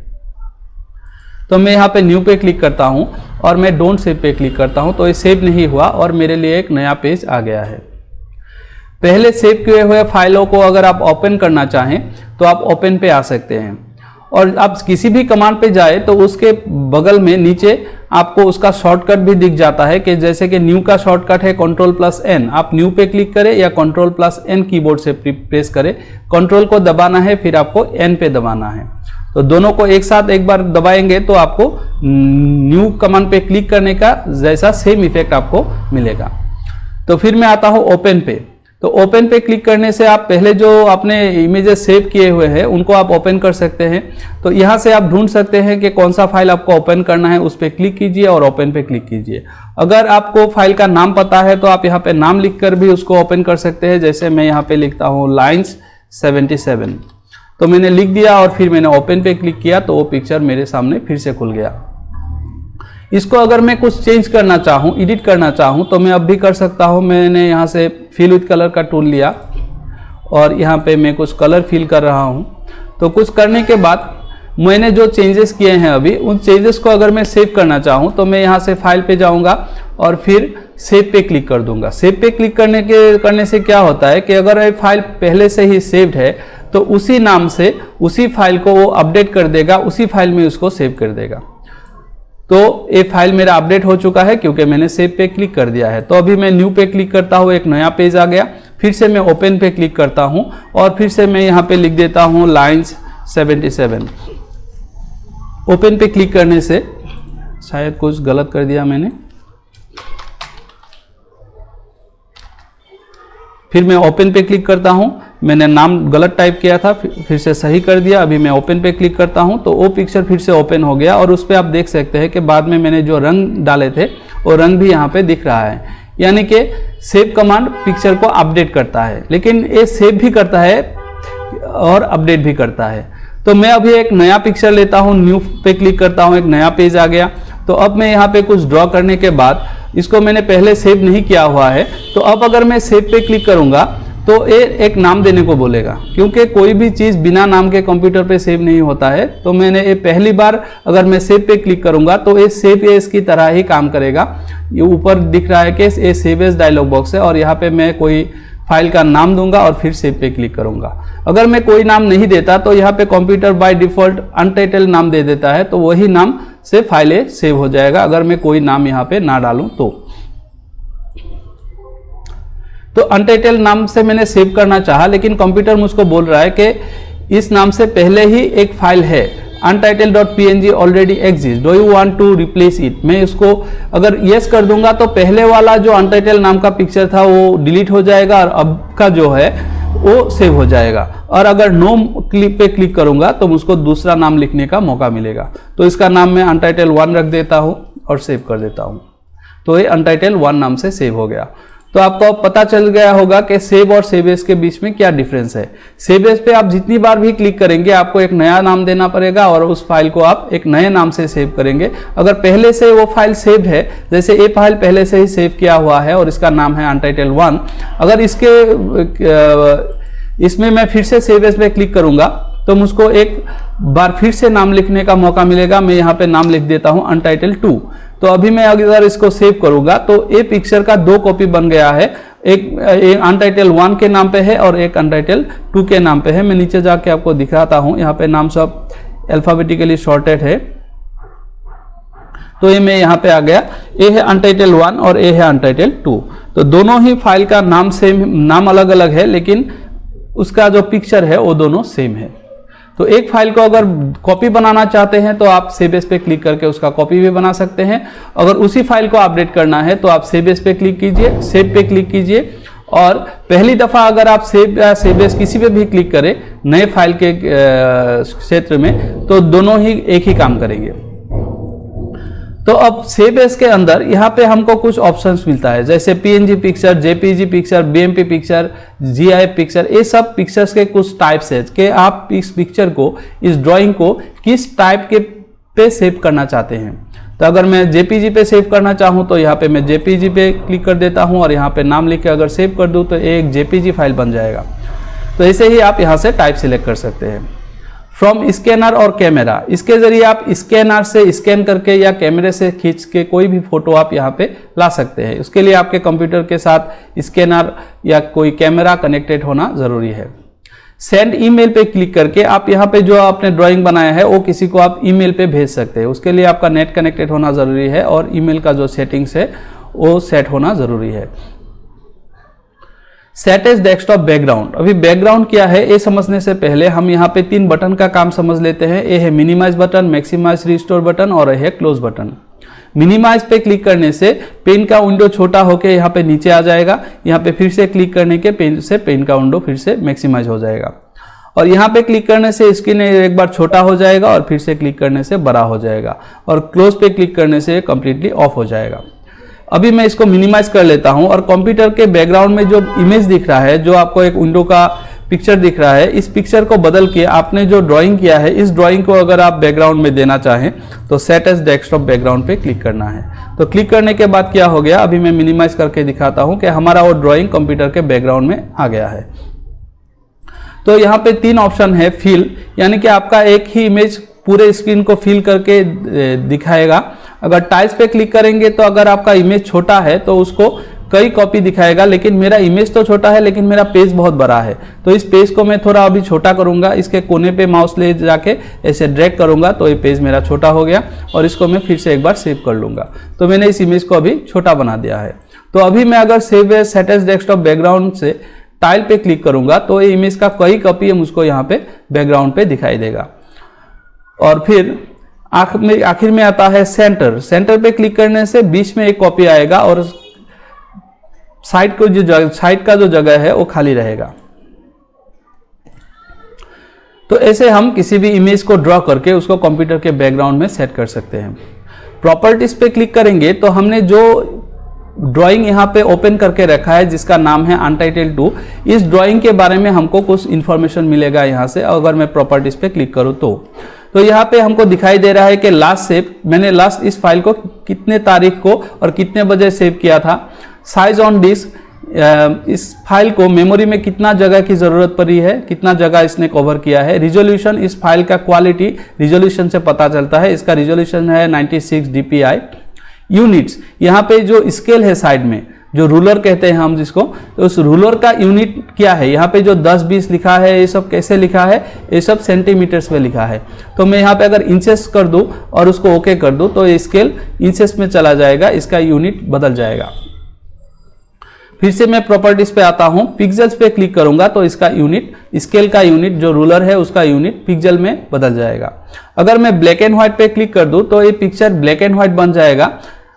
तो मैं यहाँ पे न्यू पे क्लिक करता हूँ और मैं डोंट सेव पे क्लिक करता हूँ तो ये सेव नहीं हुआ और मेरे लिए एक नया पेज आ गया है। पहले सेव किए हुए फाइलों को अगर आप ओपन करना चाहें तो आप ओपन पे आ सकते हैं और आप किसी भी कमांड पे जाए तो उसके बगल में नीचे आपको उसका शॉर्टकट भी दिख जाता है कि जैसे कि न्यू का शॉर्टकट है Ctrl+N, आप न्यू पे क्लिक करें या Ctrl+N कीबोर्ड से प्रेस करें। कंट्रोल को दबाना है, फिर आपको N पे दबाना है। तो दोनों को एक साथ एक बार दबाएंगे तो आपको न्यू कमांड पे क्लिक करने का जैसा सेम इफेक्ट आपको मिलेगा। तो फिर मैं आता हूँ ओपन पे। तो ओपन पे क्लिक करने से आप पहले जो आपने इमेजेस सेव किए हुए हैं उनको आप ओपन कर सकते हैं। तो यहाँ से आप ढूंढ सकते हैं कि कौन सा फाइल आपको ओपन करना है, उस पर क्लिक कीजिए और ओपन पे क्लिक कीजिए। अगर आपको फाइल का नाम पता है तो आप यहाँ पे नाम लिखकर भी उसको ओपन कर सकते हैं। जैसे मैं यहाँ पे लिखता हूँ लाइन्स 77, तो मैंने लिख दिया और फिर मैंने ओपन पे क्लिक किया तो वो पिक्चर मेरे सामने फिर से खुल गया। इसको अगर मैं कुछ चेंज करना चाहूँ, एडिट करना चाहूँ तो मैं अब भी कर सकता हूँ। मैंने यहाँ से फिल विथ कलर का टूल लिया और यहाँ पे मैं कुछ कलर फिल कर रहा हूँ। तो कुछ करने के बाद मैंने जो चेंजेस किए हैं अभी, उन चेंजेस को अगर मैं सेव करना चाहूँ तो मैं यहाँ से फाइल पे जाऊँगा और फिर सेव पे क्लिक कर दूंगा। सेव पे क्लिक करने से क्या होता है कि अगर ये फाइल पहले से ही सेव्ड है तो उसी नाम से उसी फाइल को वो अपडेट कर देगा, उसी फाइल में उसको सेव कर देगा। तो ये फाइल मेरा अपडेट हो चुका है क्योंकि मैंने सेव पे क्लिक कर दिया है। तो अभी मैं न्यू पे क्लिक करता हूँ, एक नया पेज आ गया। फिर से मैं ओपन पे क्लिक करता हूँ और फिर से मैं यहाँ पे लिख देता हूँ लाइन्स 77। ओपन पे क्लिक करने से शायद कुछ गलत कर दिया मैंने, फिर मैं ओपन पे क्लिक करता हूँ। मैंने नाम गलत टाइप किया था, फिर से सही कर दिया। अभी मैं ओपन पे क्लिक करता हूँ तो वो पिक्चर फिर से ओपन हो गया और उस पर आप देख सकते हैं कि बाद में मैंने जो रंग डाले थे वो रंग भी यहाँ पे दिख रहा है। यानी कि सेव कमांड पिक्चर को अपडेट करता है, लेकिन ये सेव भी करता है और अपडेट भी करता है। तो मैं अभी एक नया पिक्चर लेता हूँ, न्यू पे क्लिक करता हूँ, एक नया पेज आ गया। तो अब मैं यहाँ पे कुछ ड्रॉ करने के बाद, इसको मैंने पहले सेव नहीं किया हुआ है, तो अब अगर मैं सेव पे क्लिक करूँगा तो ये एक नाम देने को बोलेगा, क्योंकि कोई भी चीज़ बिना नाम के कंप्यूटर पे सेव नहीं होता है। तो मैंने ये पहली बार अगर मैं सेव पे क्लिक करूँगा तो ये सेव एज की तरह ही काम करेगा। ये ऊपर दिख रहा है कि ये सेव एज डायलॉग बॉक्स है और यहाँ पे मैं कोई फाइल का नाम दूंगा और फिर सेव पे क्लिक करूंगा। अगर मैं कोई नाम नहीं देता तो यहाँ पे कंप्यूटर बाय डिफॉल्ट अनटाइटल नाम दे देता है, तो वही नाम से फाइलें सेव हो जाएगा अगर मैं कोई नाम यहाँ पे ना डालूं तो अनटाइटल नाम से मैंने सेव करना चाहा, लेकिन कंप्यूटर मुझको बोल रहा है कि इस नाम से पहले ही एक फाइल है untitled.png already exist, do you want to replace it. मैं इसको अगर यस कर दूंगा तो पहले वाला जो अनटाइटल नाम का पिक्चर था वो डिलीट हो जाएगा और अब का जो है वो सेव हो जाएगा। और अगर नो क्लिक पे क्लिक करूंगा तो मुझको दूसरा नाम लिखने का मौका मिलेगा। तो इसका नाम मैं untitled1 रख देता हूं और सेव कर देता हूं। तो ये untitled1 नाम से सेव हो गया। तो आपको अब पता चल गया होगा कि सेव और सेव एज के बीच में क्या डिफरेंस है। सेव एज पे आप जितनी बार भी क्लिक करेंगे आपको एक नया नाम देना पड़ेगा और उस फाइल को आप एक नए नाम से सेव करेंगे। अगर पहले से वो फाइल सेव है, जैसे ये फाइल पहले से ही सेव किया हुआ है और इसका नाम है untitled1, अगर इसमें मैं फिर से सेव एज पे क्लिक करूंगा तो मुझको एक बार फिर से नाम लिखने का मौका मिलेगा। मैं यहाँ पे नाम लिख देता हूँ untitled2। तो अभी मैं अगर इसको सेव करूंगा तो ये पिक्चर का 2 कॉपी बन गया है, एक untitled1 के नाम पे है और एक untitled2 के नाम पे है। मैं नीचे जाके आपको दिखाता हूँ, यहाँ पे नाम सब अल्फाबेटिकली सॉर्टेड है। तो ये मैं यहाँ पे आ गया, ये है untitled1 और ये है untitled2। तो दोनों ही फाइल का नाम सेम, नाम अलग अलग है, लेकिन उसका जो पिक्चर है वो दोनों सेम है। तो एक फाइल को अगर कॉपी बनाना चाहते हैं तो आप सेव एज पे क्लिक करके उसका कॉपी भी बना सकते हैं। अगर उसी फाइल को अपडेट करना है तो आप सेव एज पे क्लिक कीजिए, सेव पे क्लिक कीजिए और पहली दफ़ा अगर आप सेव या सेव एज किसी पे भी क्लिक करें नए फाइल के क्षेत्र में तो दोनों ही एक ही काम करेंगे। तो अब सेव एज के अंदर यहाँ पे हमको कुछ ऑप्शंस मिलता है, जैसे PNG picture, JPG picture, BMP picture, GIF picture. ये सब पिक्चर्स के कुछ टाइप्स है कि आप इस पिक्चर को, इस ड्राइंग को किस टाइप के पे सेव करना चाहते हैं। तो अगर मैं जेपीजी पे सेव करना चाहूँ तो यहाँ पे मैं जेपीजी पे क्लिक कर देता हूँ और यहाँ पे नाम लिख के अगर सेव कर दूँ तो एक जेपीजी फाइल बन जाएगा। तो ऐसे ही आप यहाँ से टाइप सिलेक्ट कर सकते हैं। फ्रॉम स्कैनर और कैमरा, इसके जरिए आप स्कैनर से स्कैन करके या कैमरे से खींच के कोई भी फोटो आप यहाँ पे ला सकते हैं। उसके लिए आपके कंप्यूटर के साथ स्कैनर या कोई कैमरा कनेक्टेड होना जरूरी है। सेंड ईमेल पे क्लिक करके आप यहाँ पे जो आपने ड्राइंग बनाया है वो किसी को आप ईमेल पे भेज सकते हैं। उसके लिए आपका नेट कनेक्टेड होना जरूरी है और ईमेल का जो सेटिंग्स है वो सेट होना जरूरी है। सेट एज डेस्कटॉप बैकग्राउंड, अभी बैकग्राउंड क्या है ये समझने से पहले हम यहाँ पे 3 बटन का काम समझ लेते हैं। ये है minimise button, maximise restore button और है क्लोज बटन। मिनिमाइज पे क्लिक करने से पेन का विंडो छोटा होकर यहाँ पे नीचे आ जाएगा। यहाँ पे फिर से क्लिक करने के पेन का विंडो फिर से मैक्सिमाइज हो जाएगा और यहाँ पे क्लिक करने से स्क्रीन एक बार छोटा हो जाएगा और फिर से क्लिक करने से बड़ा हो जाएगा और क्लोज पे क्लिक करने से कंप्लीटली ऑफ हो जाएगा। अभी मैं इसको मिनिमाइज कर लेता हूं और कंप्यूटर के बैकग्राउंड में जो इमेज दिख रहा है, जो आपको एक विंडो का पिक्चर दिख रहा है, इस पिक्चर को बदल के आपने जो ड्राइंग किया है इस ड्राइंग को अगर आप बैकग्राउंड में देना चाहें तो सेट एज डेस्कटॉप बैकग्राउंड पे क्लिक करना है। तो क्लिक करने के बाद क्या हो गया, अभी मैं मिनिमाइज करके दिखाता हूं कि हमारा वो ड्राइंग कंप्यूटर के बैकग्राउंड में आ गया है। तो यहाँ पे 3 ऑप्शन है। फिल, यानी कि आपका एक ही इमेज पूरे स्क्रीन को फिल करके दिखाएगा। अगर टाइल्स पे क्लिक करेंगे तो अगर आपका इमेज छोटा है तो उसको कई कॉपी दिखाएगा, लेकिन मेरा इमेज तो छोटा है लेकिन मेरा पेज बहुत बड़ा है। तो इस पेज को मैं थोड़ा अभी छोटा करूंगा, इसके कोने पे माउस ले जाके ऐसे ड्रैग करूंगा तो ये पेज मेरा छोटा हो गया और इसको मैं फिर से एक बार सेव कर लूंगा। तो मैंने इस इमेज को अभी छोटा बना दिया है। तो अभी मैं अगर save as set as desktop background से टाइल पे क्लिक करूंगा तो ये इमेज का कई कॉपी मुझको यहाँ पे बैकग्राउंड पे दिखाई देगा। और फिर आखिर में आता है सेंटर। सेंटर पे क्लिक करने से बीच में एक कॉपी आएगा और साइड का जो जगह है वो खाली रहेगा। तो ऐसे हम किसी भी इमेज को ड्रॉ करके उसको कंप्यूटर के बैकग्राउंड में सेट कर सकते हैं। प्रॉपर्टीज पे क्लिक करेंगे तो हमने जो ड्राइंग यहाँ पे ओपन करके रखा है जिसका नाम है अनटाइटल्ड 2, इस ड्राइंग के बारे में हमको कुछ इंफॉर्मेशन मिलेगा यहाँ से। अगर मैं प्रॉपर्टीज पे क्लिक करूँ तो यहाँ पे हमको दिखाई दे रहा है कि लास्ट सेव, मैंने लास्ट इस फाइल को कितने तारीख को और कितने बजे सेव किया था। साइज ऑन डिस्क, इस फाइल को मेमोरी में कितना जगह की जरूरत पड़ी है, कितना जगह इसने कवर किया है। रिजोल्यूशन, इस फाइल का क्वालिटी रिजोल्यूशन से पता चलता है, इसका रिजोल्यूशन है 96 dpi। यूनिट्स, यहाँ पे जो स्केल है साइड में, जो रूलर कहते हैं हम जिसको, तो उस रूलर का यूनिट क्या है। यहाँ पे जो 10-20 लिखा है ये सब कैसे लिखा है, ये सब सेंटीमीटर्स में लिखा है। तो मैं यहाँ पे अगर इंचेस कर दूं और उसको ओके कर दूं तो ये स्केल इंचेस में चला जाएगा, इसका यूनिट बदल जाएगा। फिर से मैं प्रॉपर्टीज पे आता हूँ, पिक्सेल्स पे क्लिक करूंगा तो इसका यूनिट, स्केल का यूनिट जो रूलर है उसका यूनिट पिक्सल में बदल जाएगा। अगर मैं ब्लैक एंड व्हाइट पे क्लिक कर दूं तो ये पिक्चर ब्लैक एंड व्हाइट बन जाएगा।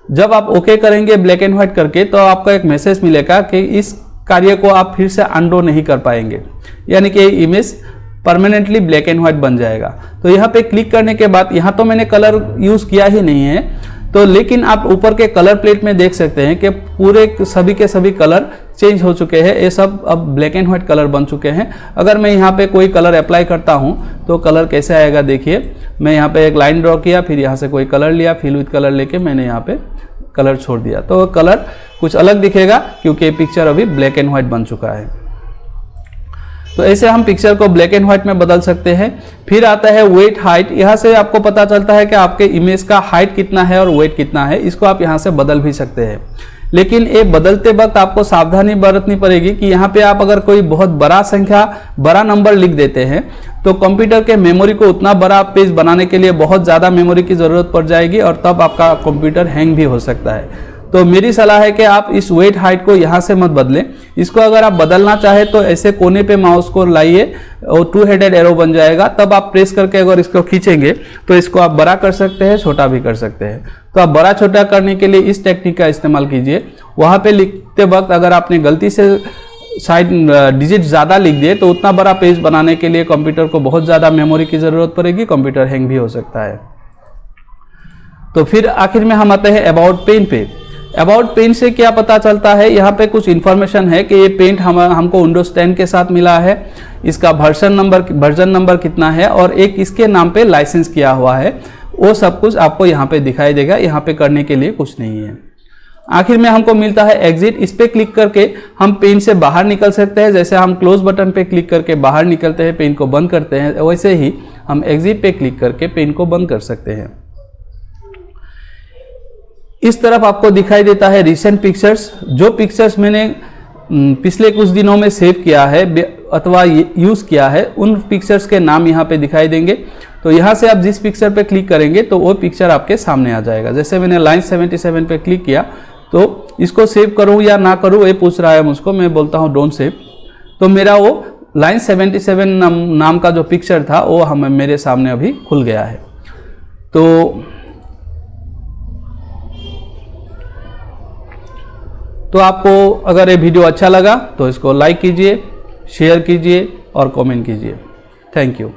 जब आप ओके करेंगे ब्लैक एंड व्हाइट करके तो आपको एक मैसेज मिलेगा कि इस कार्य को आप फिर से अनडू नहीं कर पाएंगे, यानी कि image permanently black and white बन जाएगा। तो यहाँ पे क्लिक करने के बाद, यहाँ तो मैंने कलर यूज किया ही नहीं है तो, लेकिन आप ऊपर के कलर प्लेट में देख सकते हैं कि पूरे सभी के सभी कलर चेंज हो चुके हैं। ये सब अब ब्लैक एंड व्हाइट कलर बन चुके हैं। अगर मैं यहाँ पे कोई कलर अप्लाई करता हूँ तो कलर कैसे आएगा देखिए। मैं यहाँ पे एक लाइन ड्रॉ किया, फिर यहाँ से कोई कलर लिया, फिल विथ कलर लेके मैंने यहाँ पे कलर छोड़ दिया तो कलर कुछ अलग दिखेगा क्योंकि पिक्चर अभी ब्लैक एंड व्हाइट बन चुका है। तो ऐसे हम पिक्चर को ब्लैक एंड व्हाइट में बदल सकते हैं। फिर आता है वेट हाइट, यहाँ से आपको पता चलता है कि आपके इमेज का हाइट कितना है और वेट कितना है, इसको आप यहाँ से बदल भी सकते हैं। लेकिन ये बदलते वक्त आपको सावधानी बरतनी पड़ेगी कि यहाँ पे आप अगर कोई बहुत बड़ा संख्या, बड़ा नंबर लिख देते हैं तो कंप्यूटर के मेमोरी को उतना बड़ा पेज बनाने के लिए बहुत ज़्यादा मेमोरी की ज़रूरत पड़ जाएगी और तब आपका कंप्यूटर हैंग भी हो सकता है। तो मेरी सलाह है कि आप इस वेट हाइट को यहाँ से मत बदलें। इसको अगर आप बदलना चाहे तो ऐसे कोने पे माउस को लाइए और 2 हेडेड एरो बन जाएगा, तब आप प्रेस करके अगर इसको खींचेंगे तो इसको आप बड़ा कर सकते हैं, छोटा भी कर सकते हैं। तो आप बड़ा छोटा करने के लिए इस टेक्निक का इस्तेमाल कीजिए। वहाँ पे लिखते वक्त अगर आपने गलती से साइड डिजिट ज़्यादा लिख दिए तो उतना बड़ा पेज बनाने के लिए कंप्यूटर को बहुत ज़्यादा मेमोरी की ज़रूरत पड़ेगी, कंप्यूटर हैंग भी हो सकता है। तो फिर आखिर में हम आते हैं अबाउट पेन पे। अबाउट पेन से क्या पता चलता है, यहाँ पे कुछ इन्फॉर्मेशन है कि ये पेंट हमको विंडोज 10 के साथ मिला है, इसका वर्जन नंबर कितना है और एक इसके नाम पे लाइसेंस किया हुआ है, वो सब कुछ आपको यहाँ पे दिखाई देगा। यहाँ पे करने के लिए कुछ नहीं है। आखिर में हमको मिलता है एग्जिट। इस पे क्लिक करके हम पेन से बाहर निकल सकते हैं। जैसे हम क्लोज बटन पे क्लिक करके बाहर निकलते हैं, पेन को बंद करते हैं, वैसे ही हम एग्जिट पे क्लिक करके पेन को बंद कर सकते हैं। इस तरफ आपको दिखाई देता है रिसेंट पिक्चर्स। जो पिक्चर्स मैंने पिछले कुछ दिनों में सेव किया है अथवा यूज़ किया है, उन पिक्चर्स के नाम यहाँ पे दिखाई देंगे। तो यहाँ से आप जिस पिक्चर पे क्लिक करेंगे तो वो पिक्चर आपके सामने आ जाएगा। जैसे मैंने लाइन 77 पे क्लिक किया, तो इसको सेव करूँ या ना करूँ ये पूछ रहा है मुझको। मैं बोलता हूँ डोंट सेव। तो मेरा वो लाइन 77 नाम का जो पिक्चर था वो मेरे सामने अभी खुल गया है। तो आपको अगर ये वीडियो अच्छा लगा तो इसको लाइक कीजिए, शेयर कीजिए और कमेंट कीजिए। Thank you.